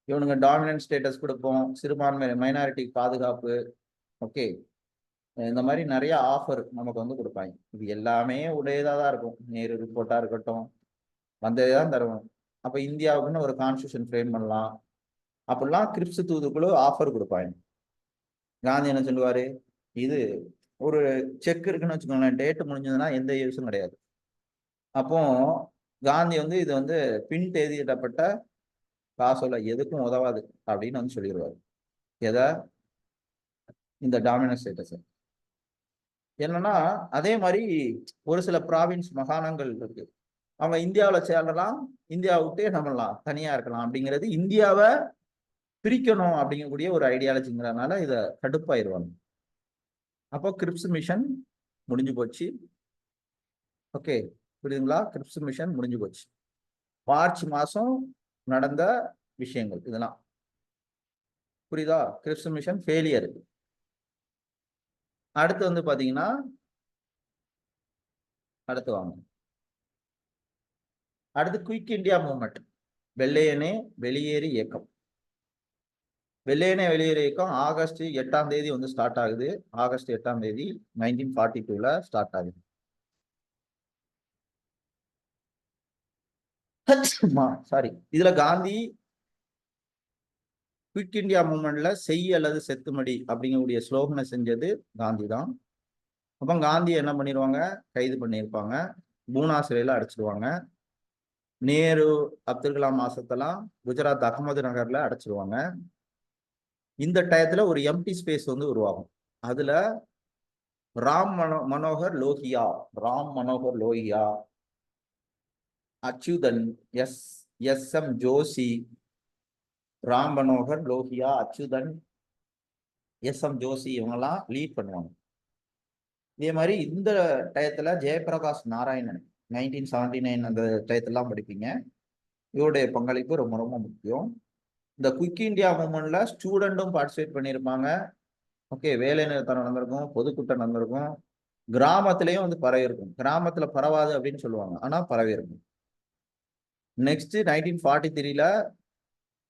இவனுங்க டாமினன்ட் ஸ்டேட்டஸ் கொடுப்போம், சிறுபான்மை மைனாரிட்டி பாதுகாப்பு, ஓகே, இந்த மாதிரி நிறைய ஆஃபர் நமக்கு வந்து கொடுப்பாங்க. இது எல்லாமே உடையதாக தான் இருக்கும். நேரு ரிப்போர்ட்டா இருக்கட்டும், வந்ததே தான் தருவோம். அப்ப இந்தியாவுக்குன்னு ஒரு கான்ஸ்டியூஷன் ஃப்ரேம் பண்ணலாம் அப்படிலாம் கிரிப்ஸ் தூதுக்குழு ஆஃபர் கொடுப்பாங்க. காந்தி என்ன சொல்லுவாரு, இது ஒரு செக் இருக்குன்னு வச்சுக்கோங்களேன், டேட் முடிஞ்சதுன்னா எந்த யூஸும் கிடையாது. அப்போ காந்தி வந்து இது வந்து பின் தேதியிடப்பட்ட காசோல எதுக்கும் உதவாது அப்படின்னு வந்து சொல்லிடுவாரு. எதை, இந்த டாமினன்ட் ஸ்டேட்டஸ். என்னன்னா அதே மாதிரி ஒரு சில ப்ராவின்ஸ் மாகாணங்கள் இருக்கு, அவங்க இந்தியாவில் சேரலாம், இந்தியா விட்டே நம்மலாம் தனியா இருக்கலாம் அப்படிங்கிறது, இந்தியாவை பிரிக்கணும் அப்படிங்கக்கூடிய ஒரு ஐடியாலஜிங்கிறதுனால இதை கடுப்பாயிருவாங்க. அப்போ கிரிப்ஸ் மிஷன் முடிஞ்சு போச்சு. ஓகே, புரியுதுங்களா? கிரிப்ஸ் மிஷன் முடிஞ்சு போச்சு. மார்ச் மாசம் நடந்த விஷயங்கள் இதெல்லாம் புரியுதா? Grips mission failure. அடுத்து வந்து பாத்தீங்கன்னா, அடுத்து வாங்க, அடுத்து குயிக் இந்தியா மூவ்மெண்ட், வெள்ளையனே வெளியேறு இயக்கம். வெள்ளையனே வெளியேறு இயக்கம் ஆகஸ்ட் 8 வந்து ஸ்டார்ட் ஆகுது. ஆகஸ்ட் 8 1942 ஸ்டார்ட் ஆகுது. சாரி, இதுல காந்தி குயிக் இந்தியா மூவ்மெண்ட்ல செய் அல்லது செத்துமடி அப்படிங்கக்கூடிய ஸ்லோகனை செஞ்சது காந்தி தான். அப்போ காந்தி என்ன பண்ணிடுவாங்க, கைது பண்ணியிருப்பாங்க, பூனா சிறையில் அடைச்சிடுவாங்க. நேரு அப்துல் கலாம் ஆசத்தெல்லாம் குஜராத் அகமது நகர்ல அடைச்சிருவாங்க. இந்த டயத்துல ஒரு எம்டி ஸ்பேஸ் வந்து உருவாகும். அதுல Manohar Lohia, Ram Manohar Lohia, Achuthan, S M Joshi, Ram Manohar Lohia, Achuthan, S M. Joshi இவங்கெல்லாம் லீட் பண்ணுவாங்க. இதே மாதிரி இந்த டயத்துல ஜெயபிரகாஷ் நாராயணன் 1979 அந்த டயத்தெல்லாம் படிப்பீங்க. இவருடைய பங்களிப்பு ரொம்ப ரொம்ப முக்கியம். இந்த குயிக் இந்தியா மூவ்மெண்ட்ல ஸ்டூடெண்ட்டும் பார்ட்டிசிபேட் பண்ணியிருப்பாங்க. ஓகே, வேலை நிறுத்தம் நடந்திருக்கும், பொதுக்கூட்டம் நடந்திருக்கும், கிராமத்திலையும் வந்து பரவி இருக்கும். கிராமத்துல பரவாது அப்படின்னு சொல்லுவாங்க, ஆனா பரவி இருக்கும். நெக்ஸ்ட் 1943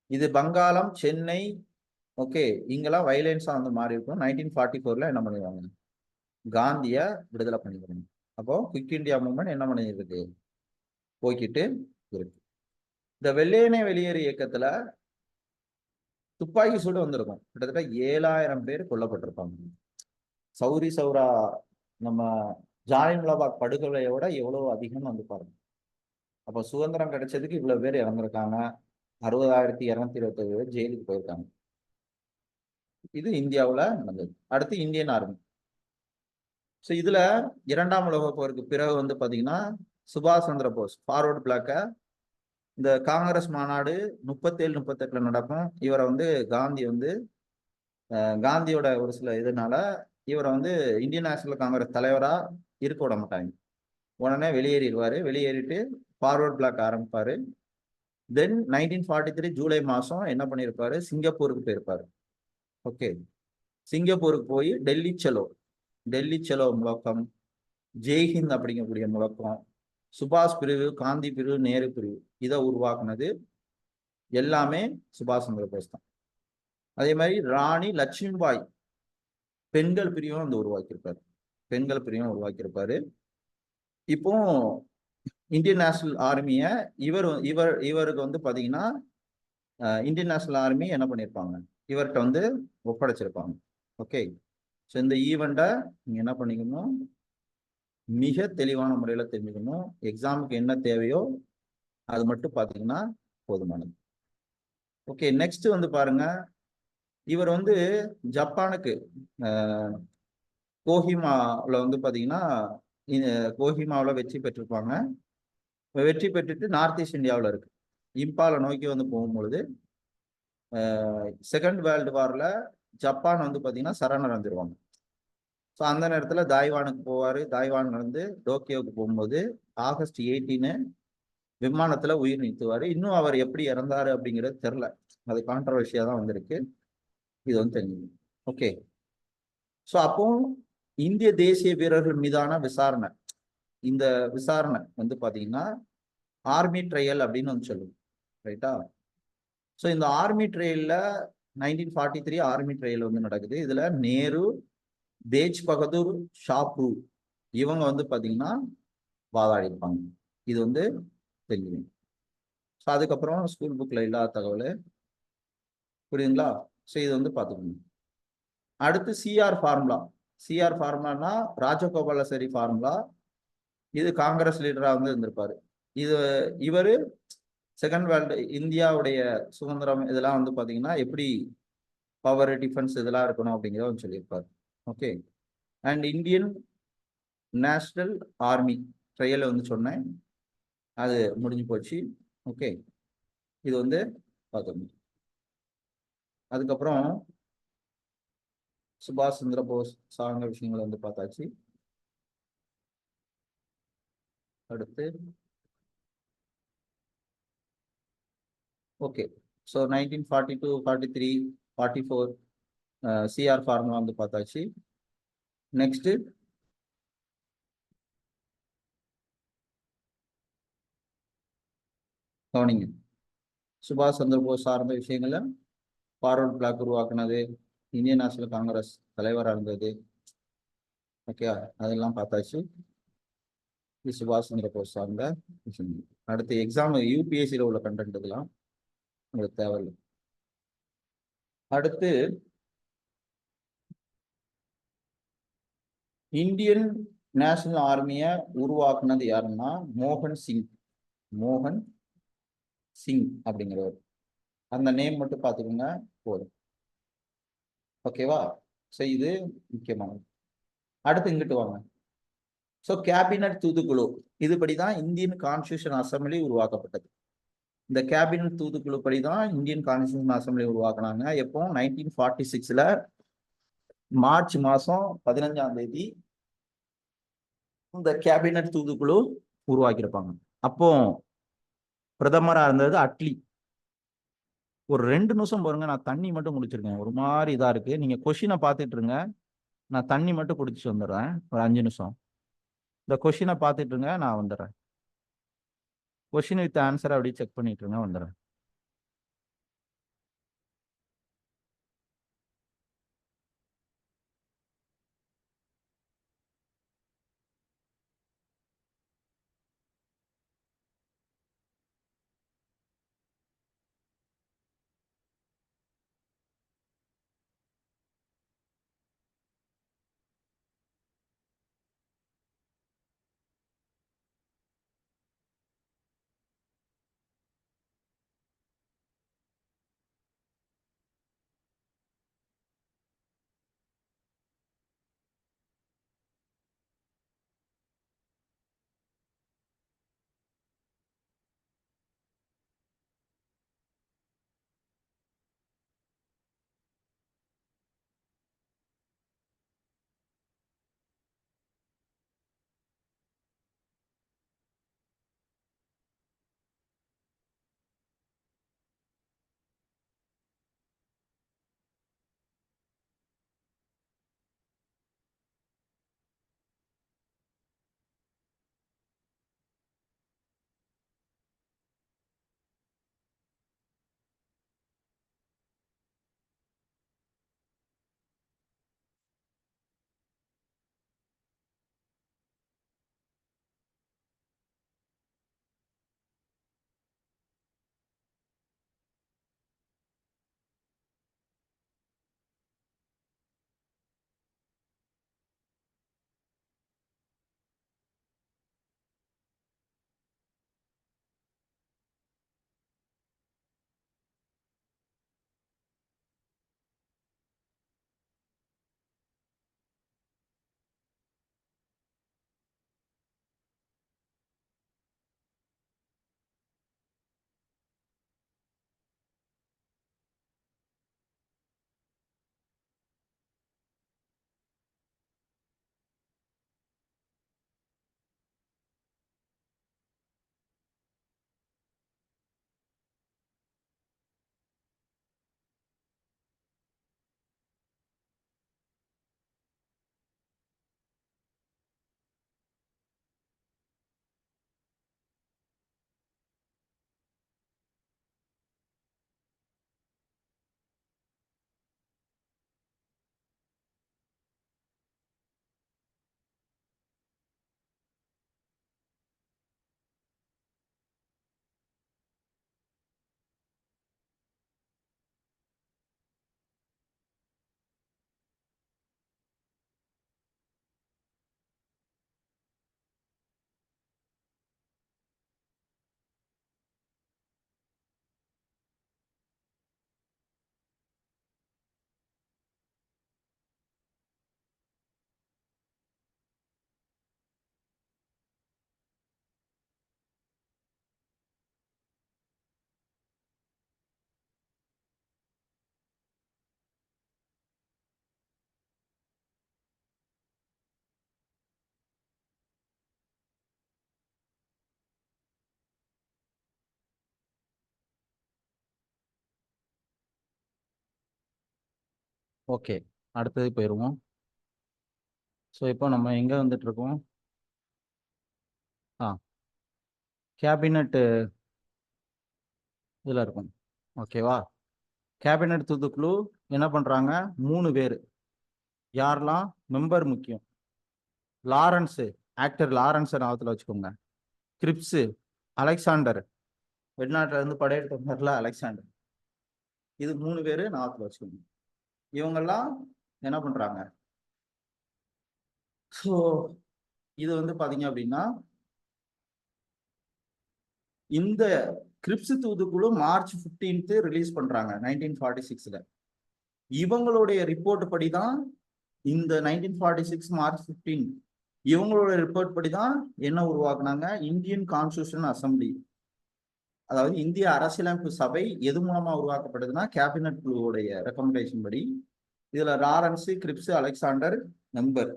இது வங்காளம், சென்னை, ஓகே, இங்கெல்லாம் வைலன்ஸா வந்து மாறி இருக்கும். 1944 என்ன பண்ணுவாங்க, காந்திய விடுதலை பண்ணிக்கிறாங்க. அப்போ குயிக் இந்தியா மூவ்மெண்ட் என்ன பண்ணிருக்கு, போய்கிட்டு இருக்கு. இந்த வெள்ளையனே வெளியேறு இயக்கத்துல துப்பாக்கி சூடு வந்திருக்கும். கிட்டத்தட்ட 7000 பேர் கொல்லப்பட்டிருப்பாங்க. சௌரி சௌரா நம்ம ஜாலியன் வாலாபாக் படுகொலையோட எவ்வளவு அதிகம் வந்து பாருங்க. அப்போ சுதந்திரம் கிடைச்சதுக்கு இவ்வளவு பேர் இறந்திருக்காங்க. 60,227 பேர் ஜெயிலுக்கு போயிருக்காங்க. இது இந்தியாவுல நடந்தது. அடுத்து இந்தியன் ஆர்மி. ஸோ இதுல 2ஆம் உலக போருக்கு பிறகு வந்து பாத்தீங்கன்னா சுபாஷ் சந்திர போஸ் ஃபார்வர்டு பிளாக்க, இந்த காங்கிரஸ் மாநாடு 37, 38 நடக்கும். இவரை வந்து காந்தி வந்து காந்தியோட ஒரு சில இதனால இவரை வந்து இந்தியன் நேஷனல் காங்கிரஸ் தலைவரா இருக்க விட மாட்டாங்க. உடனே வெளியேறிடுவாரு. வெளியேறிட்டு ஃபார்வர்ட் பிளாக் ஆரம்பிப்பாரு. தென் 1943 ஜூலை மாசம் என்ன பண்ணியிருப்பாரு, சிங்கப்பூருக்கு போயிருப்பாரு. ஓகே, சிங்கப்பூருக்கு போய் டெல்லி செலோ முழக்கம், ஜெய்ஹிந்த் அப்படிங்கக்கூடிய முழக்கம், சுபாஷ் பிரிவு, காந்தி பிரிவு, நேரு பிரிவு இதை உருவாக்குனது எல்லாமே சுபாஷ் சந்திர போஸ் தான். அதே மாதிரி ராணி லட்சுமிபாய் பெண்கள் பிரிவும் வந்து உருவாக்கியிருப்பாரு. இப்போ இந்தியன் நேஷனல் ஆர்மிய இவருக்கு வந்து பாத்தீங்கன்னா இந்தியன் நேஷனல் ஆர்மி என்ன பண்ணியிருப்பாங்க, இவர்கிட்ட வந்து ஒப்படைச்சிருப்பாங்க. ஓகே, ஸோ இந்த ஈவெண்ட்டை நீங்க என்ன பண்ணிக்கணும், மிக தெளிவான முறையில் தெரிஞ்சுக்கணும். எக்ஸாமுக்கு என்ன தேவையோ அது மட்டும் பார்த்தீங்கன்னா போதுமானது. ஓகே, நெக்ஸ்ட் வந்து பாருங்க, இவர் வந்து ஜப்பானுக்கு கோஹிமாவில் வந்து பார்த்தீங்கன்னா கோஹிமாவில் வெற்றி பெற்றிருப்பாங்க. வெற்றி பெற்றுட்டு நார்த் ஈஸ்ட் இந்தியாவில் இருக்கு. இம்பாலை நோக்கி வந்து போகும்பொழுது செகண்ட் வேர்ல்டு வாரில் ஜப்பான் வந்து பாத்தீங்கன்னா சரண் அடைஞ்சிருவாங்க. ஸோ அந்த நேரத்துல தாய்வானுக்கு போவாரு. தாய்வான்ல இருந்து டோக்கியோவுக்கு போகும்போது ஆகஸ்ட் 18 விமானத்துல உயிர் நீத்துவாரு. இன்னும் அவர் எப்படி இறந்தாரு அப்படிங்கிறது தெரியல. அது கான்ட்ரவர்சியா தான் வந்திருக்கு. இது வந்து தெரிஞ்சது. ஓகே. ஸோ அப்போ இந்திய தேசிய வீரர்கள் மீதான விசாரணை, இந்த விசாரணை வந்து பாத்தீங்கன்னா ஆர்மி ட்ரையல் அப்படின்னு வந்து சொல்லுவோம். ரைட்டா? ஸோ இந்த ஆர்மி ட்ரையல்ல 1943 ஆர்மி ட்ரையல் வந்து நடக்குது. இதுல நேரு, தேஜ் பகதூர், ஷாப்ரு இவங்க வந்து பாத்தீங்கன்னா வாதாடிருப்பாங்க. இது வந்து தெரியும். ஸோ அதுக்கப்புறம் ஸ்கூல் புக்ல இல்லாத தகவல், புரியுதுங்களா? ஸோ இது வந்து பார்த்துக்கணும். அடுத்து சிஆர் ஃபார்முலா. சிஆர் ஃபார்முலானா ராஜகோபாலாச்சாரி ஃபார்முலா. இது காங்கிரஸ் லீடரா வந்து இருந்திருப்பாரு. இது இவரு செகண்ட் வேர்ல்டு இந்தியாவுடைய சுதந்திரம் இதெல்லாம் வந்து பாத்தீங்கன்னா எப்படி பவர் டிஃபென்ஸ் இதெல்லாம் இருக்கணும் அப்படிங்கிறத வந்து சொல்லியிருப்பாரு. Okay. And Indian national army trial வந்து சொன்னேன், அது முடிஞ்சு போச்சு. ஓகே. இது வந்து பார்த்துக்கணும். அதுக்கப்புறம் சுபாஷ் சந்திர போஸ் சார்ந்த விஷயங்களை வந்து பார்த்தாச்சு. அடுத்து ஓகே. ஸோ 1942, 43, 44 சிஆர் ஃபார்முலா வந்து பார்த்தாச்சு. நெக்ஸ்ட் கவனிங்க. சுபாஷ் சந்திர போஸ் சார்ந்த விஷயங்கள்ல ஃபார்வர்ட் பிளாக் உருவாக்குனது, இந்தியன் நேஷனல் காங்கிரஸ் தலைவராக இருந்தது. ஓகே, அதெல்லாம் பார்த்தாச்சு. இது சுபாஷ் சந்திர போஸ் சார்ந்த விஷயம். அடுத்து எக்ஸாம் யூபிஎஸ்சியில் உள்ள கண்டென்ட் இதெல்லாம் உங்களுக்கு தேவையில்லை. அடுத்து இந்தியன் நேஷனல் ஆர்மியை உருவாக்குனது யாருன்னா மோகன் சிங். மோகன் சிங் அப்படிங்கிறவர். அந்த நேம் மட்டும் பார்த்துக்கோங்க போதும். ஓகேவா? ஸோ இது முக்கியமானது. அடுத்து இங்கிட்டு வாங்க. ஸோ கேபினட் தூதுக்குழு இதுபடிதான் இந்தியன் கான்ஸ்டியூஷன் அசம்பிளி உருவாக்கப்பட்டது. இந்த கேபினட் தூதுக்குழு படிதான் இந்தியன் கான்ஸ்டியூஷன் அசம்பிளி உருவாக்குனாங்க. எப்போ 1946 மார்ச் மாசம் 15ஆம் தேதி இந்த கேபினட் தூதுக்குழு உருவாக்கியிருப்பாங்க. அப்போ பிரதமரா இருந்தது அட்லி. ஒரு 2 நிமிஷம் பாருங்க, நான் தண்ணி மட்டும் குடிச்சிருக்கேன். ஒரு மாதிரி இதா இருக்கு. நீங்க கொஸ்டினை பார்த்துட்டு இருங்க, நான் தண்ணி மட்டும் குடிச்சிட்டு வந்துடுறேன். ஒரு 5 நிமிஷம் இந்த கொஸ்டினை பார்த்துட்டு இருங்க, நான் வந்துடுறேன். கொஸ்டின் வித் ஆன்சர் அப்படியே செக் பண்ணிட்டு இருங்க, வந்துடுறேன். ஓகே, அடுத்தது போயிடுவோம். ஸோ இப்போ நம்ம எங்கே வந்துட்டு இருக்கோம்? கேபினட் இதில் இருக்கும். ஓகேவா? கேபினட் தூதுக்குழு என்ன பண்ணுறாங்க? 3 பேர். யாரெல்லாம் மெம்பர் முக்கியம்? லாரன்ஸு, ஆக்டர் லாரன்ஸை ஞாபகத்தில் வச்சுக்கோங்க. கிரிப்ஸு, அலெக்சாண்டர், வெளிநாட்டில் இருந்து படையெடுத்து வந்தார்ல அலெக்சாண்டர். இது 3 பேர் ஞாபகத்தில் வச்சுக்கோங்க. இவங்கெல்லாம் என்ன பண்ணுறாங்க? ஸோ இது வந்து பார்த்தீங்க அப்படின்னா இந்த கிரிப்ஸ் தூதுக்குழு மார்ச் 15 ரிலீஸ் பண்றாங்க 1946ல. இவங்களுடைய ரிப்போர்ட் படி தான் இந்த 1946 மார்ச் 15 இவங்களோட ரிப்போர்ட் படி தான் என்ன உருவாக்குனாங்க? இந்தியன் கான்ஸ்டியூஷன் அசம்பிளி, அதாவது இந்திய அரசியலமைப்பு சபை எது மூலமா உருவாக்கப்படுதுன்னா கேபினட் குழுவுடைய ரெக்கமெண்டேஷன் படி. இதுல Lawrence, Cripps, Alexander member.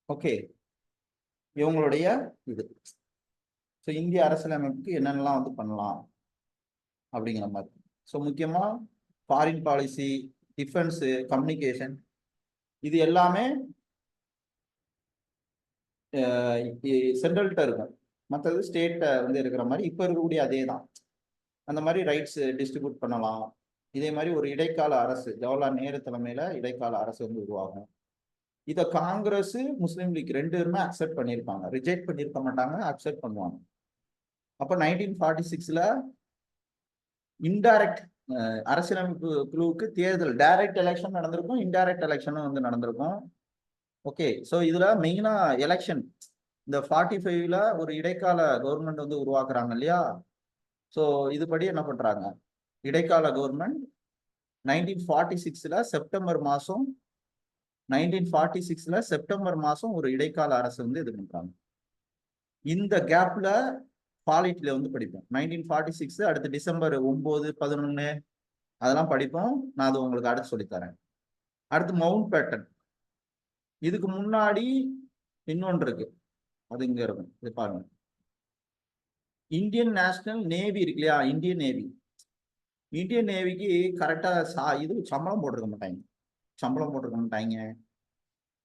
Okay, இவங்களுடைய இது. ஸோ இந்திய அரசியலமைப்புக்கு என்னென்னலாம் வந்து பண்ணலாம் அப்படிங்கிற மாதிரி. ஸோ முக்கியமா ஃபாரின் பாலிசி, டிஃபென்ஸு, கம்யூனிகேஷன், இது எல்லாமே சென்ட்ரல்கிட்ட இருக்கும். மற்றது ஸ்டேட்டை வந்து இருக்கிற மாதிரி இப்போ இருக்கக்கூடிய அதே தான். அந்த மாதிரி ரைட்ஸ் டிஸ்ட்ரிபியூட் பண்ணலாம். இதே மாதிரி ஒரு இடைக்கால அரசு, ஜவஹர்லால் நேரு தலைமையில இடைக்கால அரசு வந்து உருவாகும். இதை காங்கிரஸ், முஸ்லீம் லீக் 2 பேருமே அக்செப்ட் பண்ணியிருப்பாங்க. ரிஜெக்ட் பண்ணியிருக்க மாட்டாங்க, அக்செப்ட் பண்ணுவாங்க. அப்போ 1946ல இன்டைரக்ட் அரசியலமைப்பு குழுவுக்கு தேர்தல், டைரக்ட் எலெக்ஷன் நடந்திருக்கும், இன்டைரக்ட் எலெக்ஷனும் வந்து நடந்திருக்கும். ஓகே, ஸோ இதுல மெயினா எலெக்ஷன், இந்த 45ல ஒரு இடைக்கால கவர்மெண்ட் வந்து உருவாக்குறாங்க இல்லையா? ஸோ இதுபடி என்ன பண்றாங்க? இடைக்கால கவர்மெண்ட் 1946ல செப்டம்பர் மாசம் 1946ல செப்டம்பர் மாசம் ஒரு இடைக்கால அரசு வந்து இது பண்றாங்க. இந்த கேப்ல பாலிட்டில வந்து படிப்போம். 1946 அடுத்து டிசம்பர் 9, 11 அதெல்லாம் படிப்போம். நான் அது உங்களுக்கு அடுத்து சொல்லித்தரேன். அடுத்து மவுண்ட் பேட்டன். இதுக்கு முன்னாடி இன்னொன்று இருக்கு, அது இங்க இருக்கும். இது பாருங்க, இந்தியன் நேஷனல் நேவி இருக்கு இல்லையா? Indian navy. இந்தியன் நேவிக்கு கரெக்டா இது சம்பளம் போட்டிருக்க மாட்டாங்க.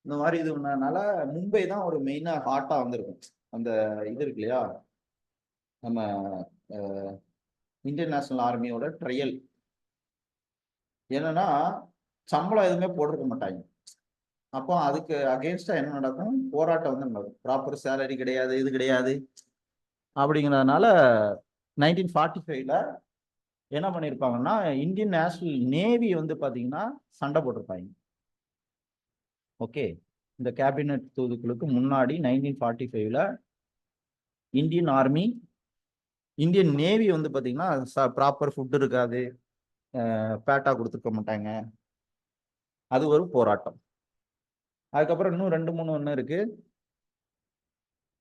இந்த மாதிரி இதுனால மும்பை தான் ஒரு மெயினா ஹாட்டா வந்திருக்கும். அந்த இது இருக்கு இல்லையா, நம்ம இந்தியன் நேஷனல் ஆர்மியோட ட்ரையல். என்னன்னா சம்பளம் எதுவுமே போட்டிருக்க மாட்டாங்க. அப்போ அதுக்கு அகேன்ஸ்டா என்ன நடக்கும்? போராட்டம் வந்து நடக்கும். ப்ராப்பர் சேலரி கிடையாது, இது கிடையாது அப்படிங்கிறதுனால 1945ல என்ன பண்ணியிருப்பாங்கன்னா இந்தியன் நேஷனல் நேவி வந்து பார்த்தீங்கன்னா சண்டை போட்டிருப்பாங்க. ஓகே, இந்த கேபினட் தூதுக்குழுக்கு முன்னாடி 1945ல இந்தியன் ஆர்மி, இந்தியன் நேவி வந்து பார்த்தீங்கன்னா ப்ராப்பர் ஃபுட் இருக்காது, பேட்டா கொடுத்துருக்க மாட்டாங்க. அது ஒரு போராட்டம். அதுக்கப்புறம் இன்னும் 2-3 ஒன்று இருக்கு.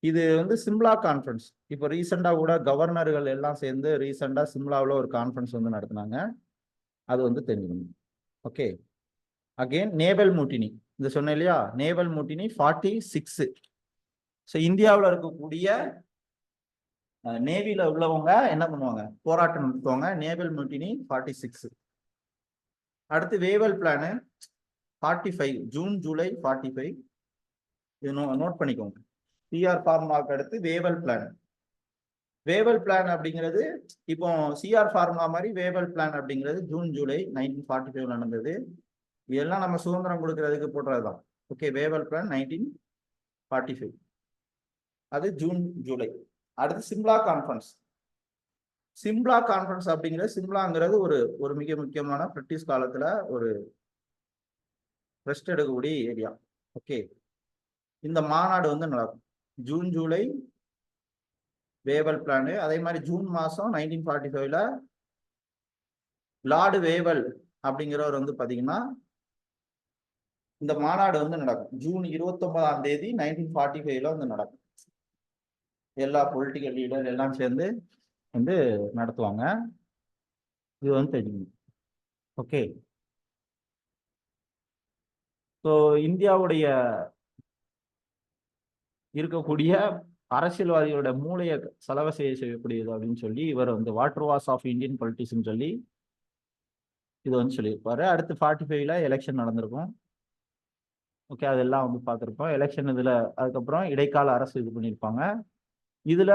இது வந்து சிம்லா கான்ஃபரன்ஸ். இப்போ ரீசெண்டாக கூட கவர்னர்கள் எல்லாம் சேர்ந்து ரீசெண்டாக சிம்லாவில் ஒரு கான்ஃபரன்ஸ் வந்து நடத்தினாங்க. அது வந்து தெரிஞ்சுக்கணும். Okay, again naval mutiny. இந்த சொன்னேன் இல்லையா, நேவல் மூட்டினி 46. ஸோ இந்தியாவில் இருக்கக்கூடிய நேவியில் உள்ளவங்க என்ன பண்ணுவாங்க? போராட்டம் நடத்துவாங்க. நேவல் மூட்டினி 46. அடுத்து வேவல் பிளானு 45, ஜூன் ஜூலை 45. இது நோட் பண்ணிக்கோங்க. சிஆர் ஃபார்முலாவுக்கு அடுத்து வேவல் பிளான். வேவல் பிளான் அப்படிங்கிறது இப்போ சிஆர் ஃபார்முலா மாதிரி வேவல் பிளான் அப்படிங்கிறது ஜூன் ஜூலை 1945 நடந்தது. இதெல்லாம் நம்ம சுதந்திரம் கொடுக்கறதுக்கு போடுறதுதான். ஓகே, வேவல் பிளான் 1945, அது ஜூன் ஜூலை. அடுத்து சிம்லா கான்ஃபரன்ஸ். சிம்லா கான்ஃபரன்ஸ் அப்படிங்கிறது, சிம்லாங்கிறது ஒரு மிக முக்கியமான பிரிட்டிஷ் காலத்துல ஒரு ரெஸ்ட் எடுக்கக்கூடிய ஏரியா. ஓகே, இந்த மாநாடு வந்து நடக்கும் ஜூன் ஜூலை வேவல் பிளானு. அதே மாதிரி ஜூன் மாசம் 1945ல லார்டு வேவல் அப்படிங்கிறவர் வந்து பாத்தீங்கன்னா இந்த மாநாடு வந்து நடக்கும். ஜூன் 29ஆம் தேதி 1945ல வந்து நடக்கும். எல்லா பொலிட்டிக்கல் லீடர் எல்லாம் சேர்ந்து வந்து நடத்துவாங்க. இது வந்து தெரியும். ஓகே, ஸோ இந்தியாவுடைய இருக்கக்கூடிய அரசியல்வாதிகளோட மூளையை செலவு செய்யக்கூடியது அப்படின்னு சொல்லி இவர் வந்து வாட்டர் வாஷ் ஆஃப் இந்தியன் பொலிட்டிக்ஸ்ன்னு சொல்லி இது வந்து சொல்லியிருப்பாரு. அடுத்து 45ல எலெக்ஷன் நடந்திருக்கும். ஓகே, அதெல்லாம் வந்து பார்த்துருப்போம். எலெக்ஷன் இதுல அதுக்கப்புறம் இடைக்கால அரசு இது பண்ணியிருப்பாங்க. இதுல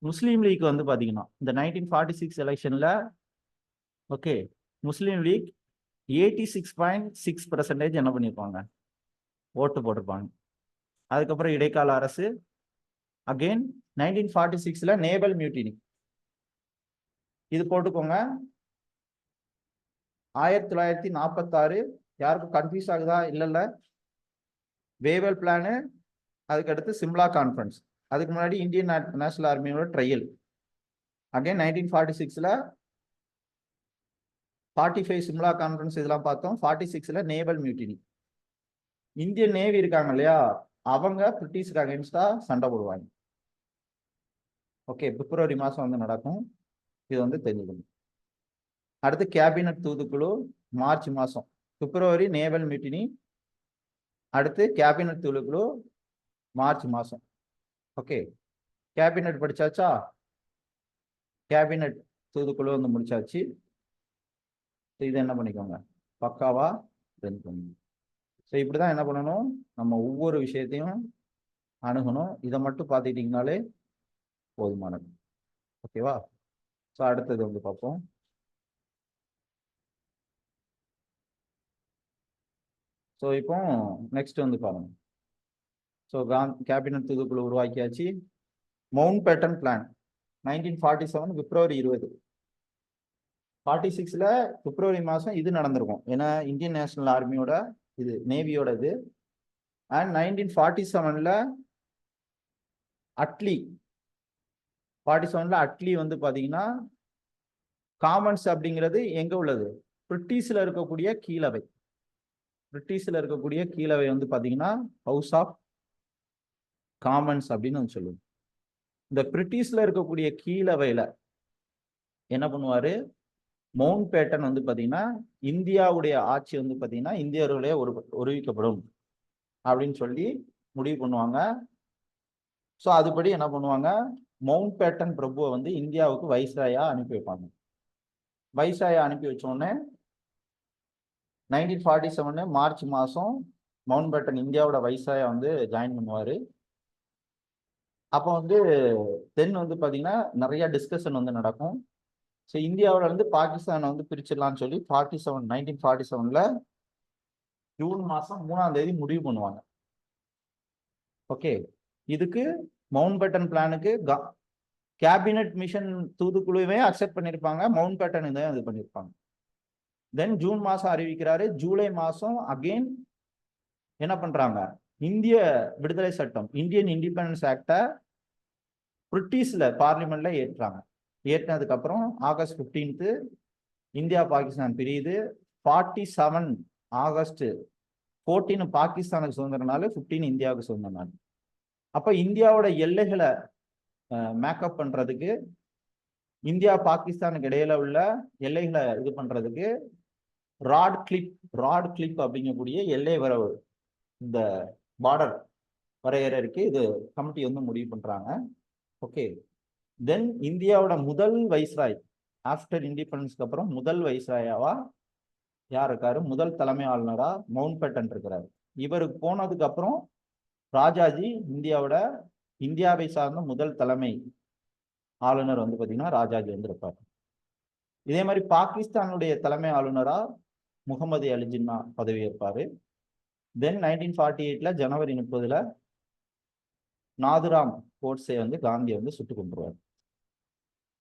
முஸ்லீம் லீக் வந்து பாத்தீங்கன்னா இந்த 1946 எலெக்ஷன்ல ஓகே முஸ்லீம் லீக் 86.6% என்ன பண்ணியிருப்பாங்க, ஓட்டு போட்டிருப்பாங்க. அதுக்கப்புறம் இடைக்கால அரசு அகெயின் 1946ல நேவல் மியூட்டினி இது போட்டுக்கோங்க. 1946 யாருக்கும் கன்ஃபியூஸ் ஆகுதா? இல்ல வேவல் பிளானு, அதுக்கு அடுத்து சிம்லா கான்ஃபரன்ஸ், அதுக்கு முன்னாடி இந்தியன் நேஷனல் ஆர்மியோட ட்ரையல். அகைன் 1946ல 45 சிம்லா கான்ஃபரன்ஸ் இதெல்லாம் பார்த்தோம். 46ல நேவல் மியூட்டினி. இந்தியன் நேவி இருக்காங்க இல்லையா, அவங்க பிரிட்டிஷ்க்கு அகைன்ஸ்டா சண்டை போடுவாங்க. ஓகே, பிப்ரவரி மாசம் வந்து நடக்கும். இது வந்து தெரிஞ்சுக்கணும். அடுத்து கேபினட் தூதுக்குழு மார்ச் மாசம். பிப்ரவரி நேவல் மியூட்டினி, அடுத்து கேபினட் தூதுக்குழு மார்ச் மாசம். ஓகே, கேபினட் படிச்சாச்சா? கேபினட் தூதுக்குழு வந்து முடிச்சாச்சு. இது என்ன பண்ணிக்கோங்க, பக்காவா தெரிஞ்சுக்கோங்க. ஸோ இப்படிதான் என்ன பண்ணணும், நம்ம ஒவ்வொரு விஷயத்தையும் அணுகணும். இதை மட்டும் பார்த்துக்கிட்டீங்கனாலே போதுமானது. ஓகேவா? ஸோ அடுத்தது வந்து பார்ப்போம். ஸோ இப்போ நெக்ஸ்ட் வந்து பாருங்க. ஸோ கேபினட் தூதுக்குழு உருவாக்கியாச்சு. Mountbatten plan 1947 February 20. 46ல பிப்ரவரி மாதம் இது நடந்திருக்கும். ஏன்னா இந்தியன் நேஷனல் ஆர்மியோட இது நேவியோட இது. அண்ட் 1947ல அட்லி 47ல அட்லி வந்து பார்த்தீங்கன்னா காமன்ஸ் அப்படிங்கிறது எங்க உள்ளது, பிரிட்டிஷ்ல இருக்கக்கூடிய கீழவை. பிரிட்டிஷ்ல இருக்கக்கூடிய கீழவை வந்து பார்த்தீங்கன்னா ஹவுஸ் ஆஃப் காமன்ஸ் அப்படின்னு சொல்லுவோம். இந்த பிரிட்டிஷ்ல இருக்கக்கூடிய கீழவையில என்ன பண்ணுவாரு, மவுண்ட் பேட்டன் வந்து பார்த்தீங்கன்னா இந்தியாவுடைய ஆட்சி வந்து பார்த்தீங்கன்னா இந்தியர்களே ஒருவிக்கப்படும் அப்படின்னு சொல்லி முடிவு பண்ணுவாங்க. ஸோ அதுபடி என்ன பண்ணுவாங்க, மவுண்ட் பேட்டன் பிரபுவை வந்து இந்தியாவுக்கு வைஸ்ராயா அனுப்பி வைப்பாங்க. வைஸ்ராயா அனுப்பி வச்சோடனே 1947 மார்ச் மாதம் மவுண்ட் பேட்டன் இந்தியாவோட வைஸ்ராயா வந்து ஜாயின் பண்ணுவார். அப்போ வந்து தென் வந்து பார்த்தீங்கன்னா நிறைய டிஸ்கஷன் வந்து நடக்கும். ஸோ இந்தியாவில இருந்து பாகிஸ்தானை வந்து பிரிச்சிடலாம்னு சொல்லி 1947ல ஜூன் மாதம் 3ஆம் தேதி முடிவு பண்ணுவாங்க. ஓகே, இதுக்கு மவுண்ட் பேட்டன் பிளானுக்கு கேபினட் மிஷன் தூதுக்குழுவே அக்செப்ட் பண்ணியிருப்பாங்க. மவுண்ட் பேட்டன் இதை இது பண்ணியிருப்பாங்க. தென் ஜூன் மாதம் அறிவிக்கிறாரு. ஜூலை மாதம் அகெயின் என்ன பண்றாங்க, இந்திய விடுதலை சட்டம் இந்தியன் இண்டிபெண்டன்ஸ் ஆக்டை பிரிட்டிஷ்ல பார்லிமெண்ட்ல ஏற்றுறாங்க. ஏற்றினதுக்கு அப்புறம் ஆகஸ்ட் 15 இந்தியா பாகிஸ்தான் பிரியுது. 47 ஆகஸ்ட் 14 பாகிஸ்தானுக்கு சுதந்திர நாள், 15 இந்தியாவுக்கு சுதந்திர நாள். அப்ப இந்தியாவோட எல்லைகளை மேக்கப் பண்றதுக்கு, இந்தியா பாகிஸ்தானுக்கு இடையில உள்ள எல்லைகளை இது பண்றதுக்கு ராட் கிளிப் அப்படிங்கக்கூடிய எல்லை வரவு, இந்த பார்டர் வரையறைக்கு இது கமிட்டி வந்து முடிவு பண்றாங்க. ஓகே, தென் இந்தியாவோட முதல் வைஸ்ராய் ஆஃப்டர் இண்டிபெண்டன்ஸ்க்கு அப்புறம் முதல் வைஸ்ராயாவா யார் இருக்காரு, முதல் தலைமை ஆளுநரா மவுண்ட் பேட்டன் இருக்கிறாரு. இவருக்கு போனதுக்கு அப்புறம் ராஜாஜி இந்தியாவை சார்ந்த முதல் தலைமை ஆளுநர் வந்து பார்த்தீங்கன்னா ராஜாஜி வந்து இருப்பார். இதே மாதிரி பாகிஸ்தானுடைய தலைமை ஆளுநரா முகமது அலி ஜின்னா பதவி ஏற்பாரு. தென் 1948ல ஜனவரி 30ல நாதுராம் கோட்ஸே வந்து காந்தியை வந்து சுட்டு கொண்டுருவார்.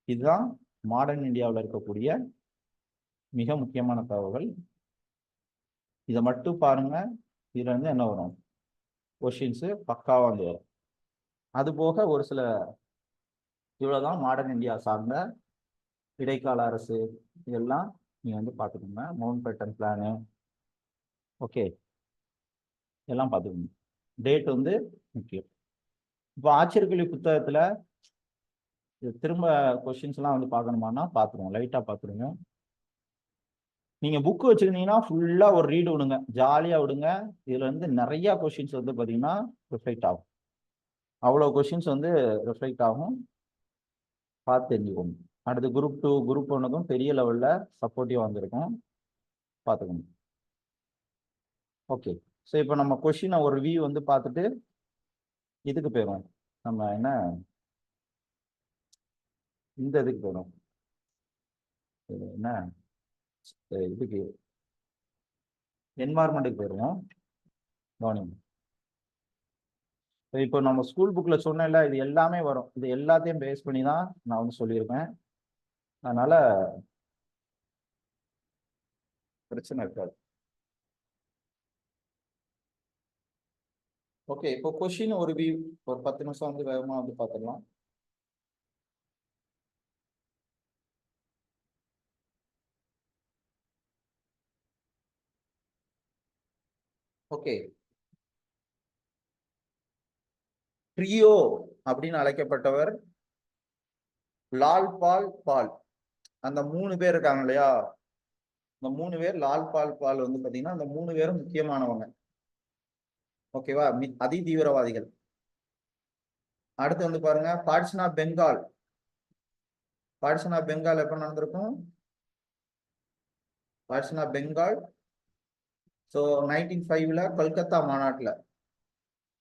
இதுதான் மாடர்ன் இந்தியாவில் இருக்கக்கூடிய மிக முக்கியமான தகவல்கள். இதை மட்டும் பாருங்க, இதுல இருந்து என்ன வரும், கொஸ்டின்ஸ் பக்காவா வந்து வரும். அது போக ஒரு சில இவ்வளவுதான் மாடர்ன் இந்தியா சார்ந்த இடைக்கால அரசு இதெல்லாம் நீங்க வந்து பார்த்துக்கோங்க. மவுண்ட் பேட்டன் பிளானு ஓகே எல்லாம் பார்த்துக்கோங்க. டேட் வந்து முக்கியம். இப்போ ஆச்சரியக்கல்வி புத்தகத்துல திரும்ப கொஸ்டின்ஸ் எல்லாம் வந்து பார்க்கணுமானா பார்த்துருவோம், லைட்டா பார்த்துருங்க. நீங்க புக் வச்சிருந்தீங்கன்னா ஃபுல்லா ஒரு ரீடு விடுங்க, ஜாலியா விடுங்க. இதுல இருந்து நிறைய கொஸ்டின்ஸ் வந்து பார்த்தீங்கன்னா ரிஃப்ளெக்ட் ஆகும். அவ்வளோ கொஸ்டின்ஸ் வந்து ரிஃப்ளெக்ட் ஆகும், பார்த்து தெரிஞ்சுக்கோங்க. அடுத்து குரூப் 2 குரூப் 1க்கும் பெரிய லெவல்ல சப்போர்ட்டிவா வந்திருக்கும், பார்த்துக்கணும். ஓகே, ஸோ இப்போ நம்ம கொஷினை ஒரு வியூ வந்து பார்த்துட்டு இதுக்கு போயிடும். நம்ம என்ன இந்த இதுக்கு போயிடும், என்ன இதுக்கு என்வாயர்மெண்ட்டுக்கு போயிடுவோம். கவனிங்க, இப்போ நம்ம ஸ்கூல் புக்கில் சொன்னேன்ல, இது எல்லாமே வரும். இது எல்லாத்தையும் பேஸ் பண்ணி தான் நான் வந்து சொல்லியிருப்பேன். அதனால பிரச்சனை இருக்காது. ஓகே, இப்போ கொஷின் ஒரு வியூ ஒரு 10 நிமிஷம் வந்து வேகமாக வந்து பார்த்துடலாம். ஓகே, ட்ரியோ அப்படின்னு அழைக்கப்பட்டவர் லால் பால் பால். அந்த 3 பேர் இருக்காங்க இல்லையா, இந்த 3 பேர் லால் பால் பால் வந்து பாத்தீங்கன்னா அந்த 3 பேரும் முக்கியமானவங்க. ஓகேவா, அதி தீவிரவாதிகள். அடுத்து வந்து பாருங்க, partition of Bengal. Partition of Bengal எப்ப நடந்திருக்கும்? பார்ட்டிஷன் ஆஃப் பெங்கால் ஸோ 1905ல கல்கத்தா மாநாட்டில்.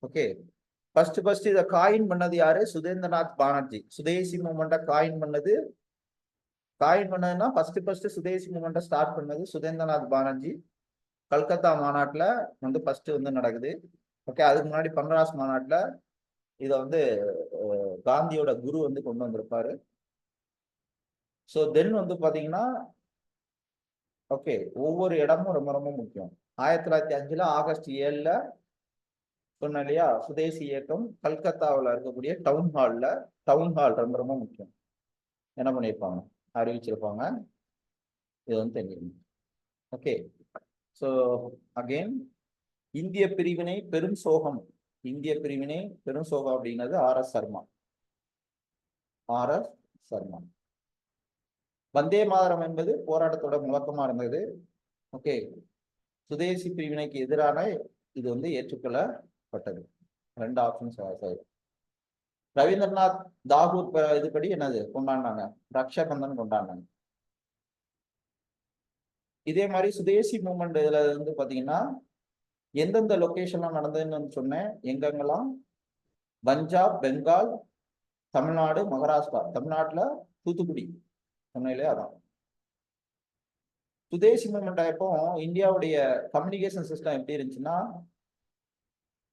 ஓகே, ஃபர்ஸ்ட் இதை காயின் பண்ணது யாரு? சுதேந்திரநாத் பானர்ஜி. சுதேசி மூமெண்ட்டை காயின் பண்ணதுன்னா ஃபர்ஸ்ட் சுதேசி மூமெண்ட்டை ஸ்டார்ட் பண்ணது சுதேந்திரநாத் பானர்ஜி. கல்கத்தா மாநாட்டில் வந்து ஃபர்ஸ்ட் வந்து நடக்குது. ஓகே, அதுக்கு முன்னாடி பன்ராஸ் மாநாட்டில் இதை வந்து காந்தியோட குரு வந்து கொண்டு வந்திருப்பாரு. ஸோ தென் வந்து பாத்தீங்கன்னா ஓகே, ஒவ்வொரு இடமும் ரொம்ப ரொம்ப முக்கியம். 1905 ஆகஸ்ட் 7 சொன்ன இல்லையா, சுதேசி இயக்கம் கல்கத்தாவில் இருக்கக்கூடிய டவுன் ஹால் ரொம்ப ரொம்ப முக்கியம். என்ன பண்ணியிருப்பாங்க, அறிவிச்சிருப்பாங்க. இது வந்து தெரிஞ்சுக்கணும். ஓகே, ஸோ அகெயின் இந்திய பிரிவினை பெரும் சோகம். இந்திய பிரிவினை பெரும் சோகம் அப்படிங்கிறது ஆர்.எஸ். சர்மா. வந்தே மாதரம் என்பது போராட்டத்தோட முழக்கமா இருந்தது. ஓகே, சுதேசி பிரிவினைக்கு எதிரான இது வந்து ஏற்றுக்கொள்ளப்பட்டது. 2 ஆப்ஷன்ஸ். ரவீந்திரநாத் தாகூர் இதுபடி என்னது கொண்டாடினாங்க? ரக்ஷாபந்தன் கொண்டாடினாங்க. இதே மாதிரி சுதேசி மூவ்மெண்ட் இதுல வந்து பாத்தீங்கன்னா எந்தெந்த லொகேஷன்லாம் நடந்ததுன்னு சொன்னேன். எங்கெங்கெல்லாம்? பஞ்சாப், பெங்கால், தமிழ்நாடு, மகாராஷ்டிரா. தமிழ்நாட்டுல தூத்துக்குடி சொன்னேன் இல்லையா, அதான். சுதேசி மூவ்மெண்ட் ஆயப்போ இந்தியாவுடைய கம்யூனிகேஷன் சிஸ்டம் எப்படி இருந்துச்சுன்னா,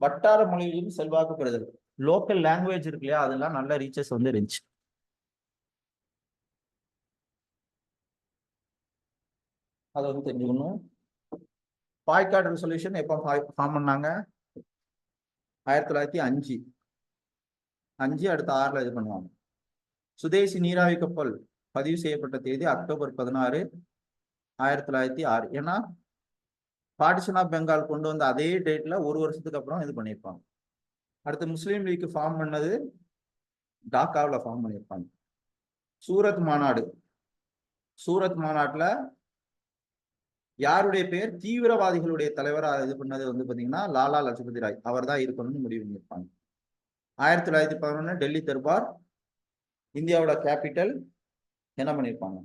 வட்டார மொழியிலும் செல்வாக்கு பெறுதல், லோக்கல் லாங்குவேஜ் இருக்கு இல்லையா, அதெல்லாம் நல்ல ரீச்சஸ் வந்து இருந்துச்சு. அதை வந்து தெரிஞ்சுக்கணும். பாய்காட் ரெசல்யூஷன் எப்போ ஃபார்ம் பண்ணாங்க? 1905. அடுத்த 6ல் இது பண்ணுவாங்க. சுதேசி நீராவி கப்பல் பதிவு செய்யப்பட்ட தேதி அக்டோபர் 16, 1906. ஏன்னா பார்ட்டிஷன் ஆஃப் பெங்கால் கொண்டு வந்த அதே டேட்ல ஒரு வருஷத்துக்கு அப்புறம் இது பண்ணியிருப்பாங்க. அடுத்து முஸ்லீம் லீக் ஃபார்ம் பண்ணது டாக்காவில் ஃபார்ம் பண்ணியிருப்பாங்க. சூரத் மாநாட்டில் யாருடைய பேர் தீவிரவாதிகளுடைய தலைவராக இது பண்ணது வந்து பாத்தீங்கன்னா லாலா லஜபதி ராய். அவர் தான் இருக்கணும்னு முடிவு பண்ணியிருப்பாங்க. 1911 டெல்லி தர்பார், இந்தியாவோட கேபிட்டல் என்ன பண்ணியிருப்பாங்க?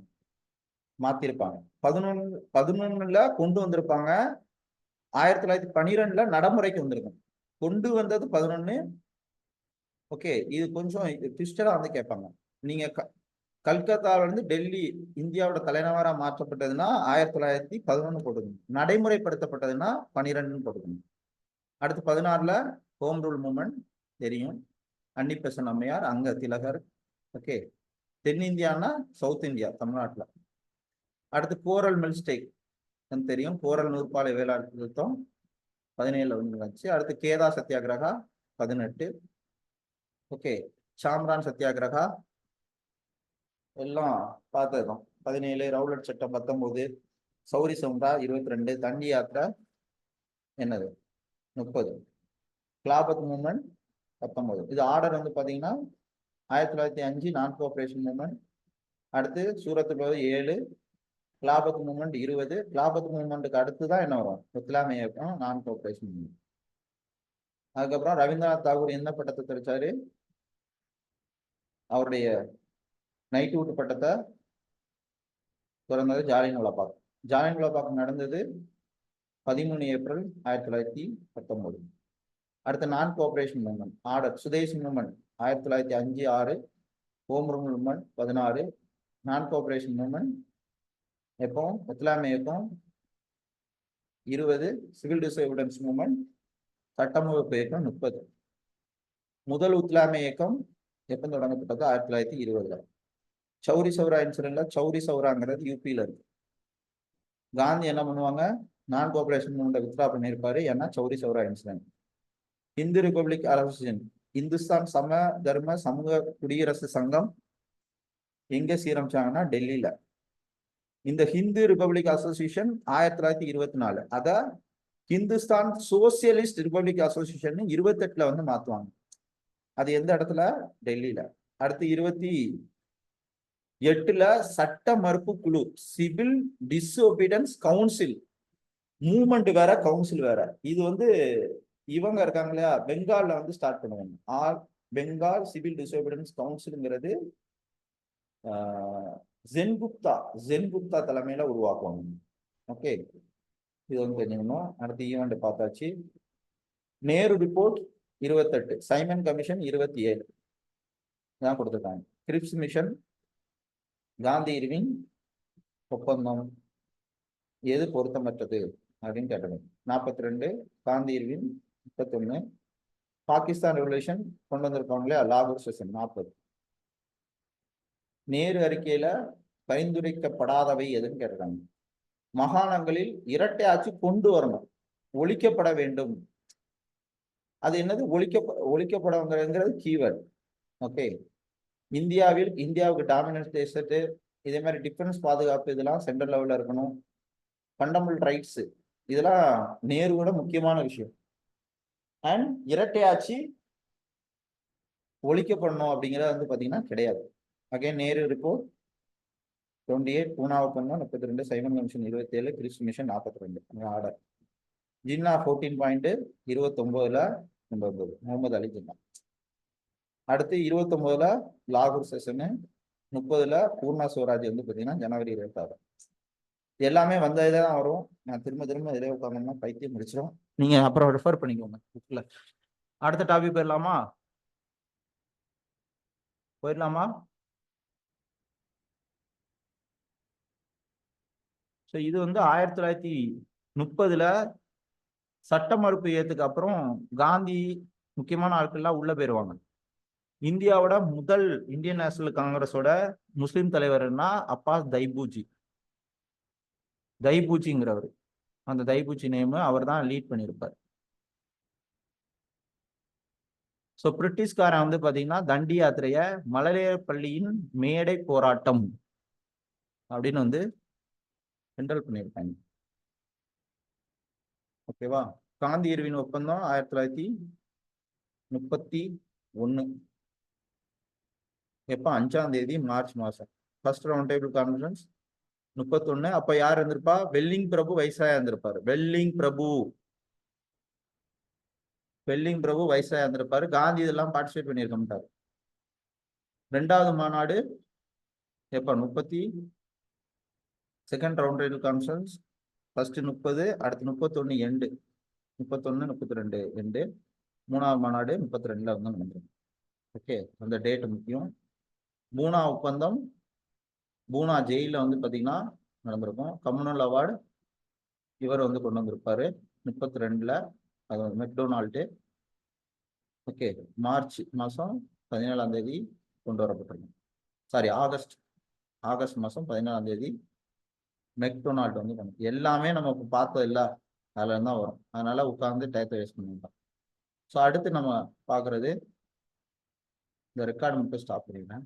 மாத்திருப்பாங்க. 11ல கொண்டு வந்திருப்பாங்க. 1912 நடைமுறைக்கு வந்திருக்கும். கொண்டு வந்தது 11. ஓகே, இது கொஞ்சம் ட்விஸ்டடா வந்து கேட்பாங்க. நீங்க கல்கத்தாவில இருந்து டெல்லி இந்தியாவோட தலைநகரா மாற்றப்பட்டதுன்னா 1911 போட்டுக்கணும். நடைமுறைப்படுத்தப்பட்டதுன்னா 12 போட்டுக்கணும். அடுத்து 16ல ஹோம் ரூல் மூவ்மெண்ட் தெரியும். அன்னிபெசன்ட் அம்மையார், அங்க திலகர். ஓகே, தென்னிந்தியானா சவுத் இந்தியா, தமிழ்நாட்டில். அடுத்து கோரல் மில்ஸ்டேக் தெரியும். கோரல் நூற்பாலை வேளாண் திருத்தம் 17 வந்துச்சு. அடுத்து கேதா சத்தியாகிரகா 18. ஓகே, சாம்ரான் சத்தியாகிரகா எல்லாம் பார்த்ததுதான். 17. ரவுலட் சட்டம் 19. சௌரி சவுண்டா 22. தண்டி யாத்திரை என்னது 30. கிலாபத் மூவ்மெண்ட் 19. இது ஆர்டர் வந்து பாத்தீங்கன்னா 1905 நான் கோஆபரேஷன் மூவ்மெண்ட். அடுத்து சூரத் 7. கிலாபத் மூவ்மெண்ட் 20. கிலாபத் மூவ்மெண்ட்டுக்கு அடுத்துதான் என்ன வரும்? இஸ்லாமிய இயக்கம், நான் கோஆபரேஷன் மூவ்மெண்ட். அதுக்கப்புறம் ரவீந்திரநாத் தாகூர் என்ன பட்டத்தை தெரிச்சாரு? அவருடைய நைட்வுட் பட்டத்தை திறந்தது ஜாலியன்வாலாபாக். ஜாலியன்வாலாபாக் நடந்தது 13 ஏப்ரல் 1919. அடுத்த non cooperation movement order swadeshi movement 1905-6, home rule movement 16, non cooperation movement எப்போ ஒத்துழையாமை இயக்கம் 20, சிவில் டிசோபிடன்ஸ் மூவ்மெண்ட் சட்டமறுப்பு இயக்கம் 30. முதல் ஒத்துழையாமை இயக்கம் எப்போ தொடங்கப்பட்டது 1920. சௌரி சௌரா இன்சிடென்ட்ல சௌரி சௌராங்கிறது யூபியில இருக்கு. காந்தி என்ன பண்ணுவாங்க, நான் கோஆபரேஷன் மூவ்மெண்ட் வித்ரா பண்ணியிருப்பாரு, ஏன்னா Chauri Chaura incident. Hindu republic association Hindustan சம தர்ம சமூக குடியரசு சங்கம் எங்க சீரமைச்சாங்கன்னா டெல்லியில. இந்த ஹிந்து ரிபப்ளிக் அசோசியேஷன் 1924, அத ஹிந்துஸ்தான் சோசியலிஸ்ட் ரிபப்ளிக் அசோசியேஷன் 28ல வந்து மாத்துவாங்க. அது எந்த இடத்துல? டெல்லியில. அடுத்து 28ல சட்ட மறுப்பு குழு சிவில் டிசோபிடன்ஸ் கவுன்சில். மூவ்மெண்ட் வேற, கவுன்சில் வேற. இது வந்து இவங்க இருக்காங்க இல்லையா, பெங்கால்ல வந்து ஸ்டார்ட் பண்ணுவாங்க. பெங்கால் சிவில் டிசோபிடன்ஸ் கவுன்சிலுங்கிறது ஜென்குப்தா தலைமையில உருவாக்குவாங்க. ஓகே, இது வந்து தெரிஞ்சுக்கணும். அடுத்த ஈவெண்ட் பார்த்தாச்சு. நேரு ரிப்போர்ட் 28, சைமன் கமிஷன் 27 தான் கொடுத்துருக்காங்க. கிரிப்ஸ் மிஷன், காந்தி இர்வின் ஒப்பந்தம் எது பொருத்தமற்றது அப்படின்னு கேட்டது 42, காந்தி இர்வின் 31, பாகிஸ்தான் ரெவல்யூஷன் கொண்டு வந்திருப்பாங்க இல்லையா, லாகூர் செஷன் 40. நேரு அறிக்கையில பரிந்துரைக்கப்படாதவை எதுன்னு கேட்டிருக்காங்க. மாகாணங்களில் இரட்டை ஆட்சி கொண்டு வரணும், ஒழிக்கப்பட வேண்டும். அது என்னது? ஒழிக்கப்படங்கிறது கீவேர்ட். ஓகே, இந்தியாவுக்கு டாமினன்ஸ் தேசத்து, இதே மாதிரி டிஃபென்ஸ் பாதுகாப்பு இதெல்லாம் சென்ட்ரல் லெவல்ல இருக்கணும். ஃபண்டமெண்டல் ரைட்ஸ் இதெல்லாம் நேருவோட முக்கியமான விஷயம். அண்ட் இரட்டை ஆட்சி ஒழிக்கப்படணும் அப்படிங்கிறது வந்து பாத்தீங்கன்னா கிடையாது. அகைன் நேரு ரிப்போர்ட் 28, பூனா ஒப்பந்தம் 32, Simon commission 27, grips mission 42 order. Jinnah 14 point 29ல கொண்டு வந்தது முகமது அலி ஜின்னா. அடுத்து 29ல லாகூர் செஷனு, 30ல பூர்ணா ஸ்வராஜ் வந்து பாத்தீங்கன்னா ஜனவரி 26. எல்லாமே வந்த இதே தான் வரும். நான் திரும்ப இதே உட்காந்தோம்னா பைத்தியம் முடிச்சிடும். நீங்க அப்புறம் ரெஃபர் பண்ணிக்கோங்க புக்ல. அடுத்த டாபிக் போயிடலாமா? ஸோ இது வந்து 1930ல சட்ட மறுப்பு ஏத்துக்கு அப்புறம் காந்தி முக்கியமான ஆட்கள்லாம் உள்ள போயிருவாங்க. இந்தியாவோட முதல் இந்தியன் நேஷனல் காங்கிரஸோட முஸ்லிம் தலைவர்னா அப்பாஸ் தைபூச்சிங்கிறவர். அந்த தைபூச்சி நேம் அவர் தான் லீட் பண்ணியிருப்பார். ஸோ பிரிட்டிஷ்காரன் வந்து பாத்தீங்கன்னா தண்டி யாத்திரைய மழலையர் பள்ளியின் மேடை போராட்டம் அப்படின்னு வந்து சென்ட்ரல் பண்ணியிருக்காங்க. ஓகேவா? காந்தி இர்வின் ஒப்பந்தம் 1931 எப்ப? 5ஆம் தேதி மார்ச் மாசம். First round table conference 31. அப்ப யார் இருந்திருப்பா? வெல்லிங் பிரபு வைஸ்ராயா இருந்திருப்பாரு. வெல்லிங் பிரபு வைஸ்ராயா இருந்திருப்பாரு. காந்தி இதெல்லாம் பார்ட்டிசிபேட் பண்ணியிருக்க மாட்டாரு. 2வது மாநாடு எப்ப? 32nd round table conference. First 30, அடுத்து 31 எண்டு, 31, 32 எண்டு. 3வது மாநாடு 32ல வந்து நடந்துடும். ஓகே, அந்த டேட் முக்கியம். பூனா ஒப்பந்தம் பூனா ஜெயில வந்து பாத்தீங்கன்னா நடந்திருக்கும். கம்யூனல் அவார்டு இவர் வந்து கொண்டு வந்திருப்பாரு 32ல, அது மெக்டொனால்டு. ஓகே, மார்ச் மாசம் 17ஆம் தேதி கொண்டு வரப்பட்டிருக்கும். சாரி, ஆகஸ்ட் மாசம் 17ஆம் தேதி மெக்டொனால்டு வந்து எல்லாமே நம்ம இப்போ பார்த்தது இல்லை, அதுல இருந்தா வரும். அதனால உட்கார்ந்து டயத்தை வேஸ்ட் பண்ணிட்டோம். ஸோ அடுத்து நம்ம பார்க்கறது, இந்த ரெக்கார்டு மட்டும் ஸ்டாப் பண்ணிடுறேன்.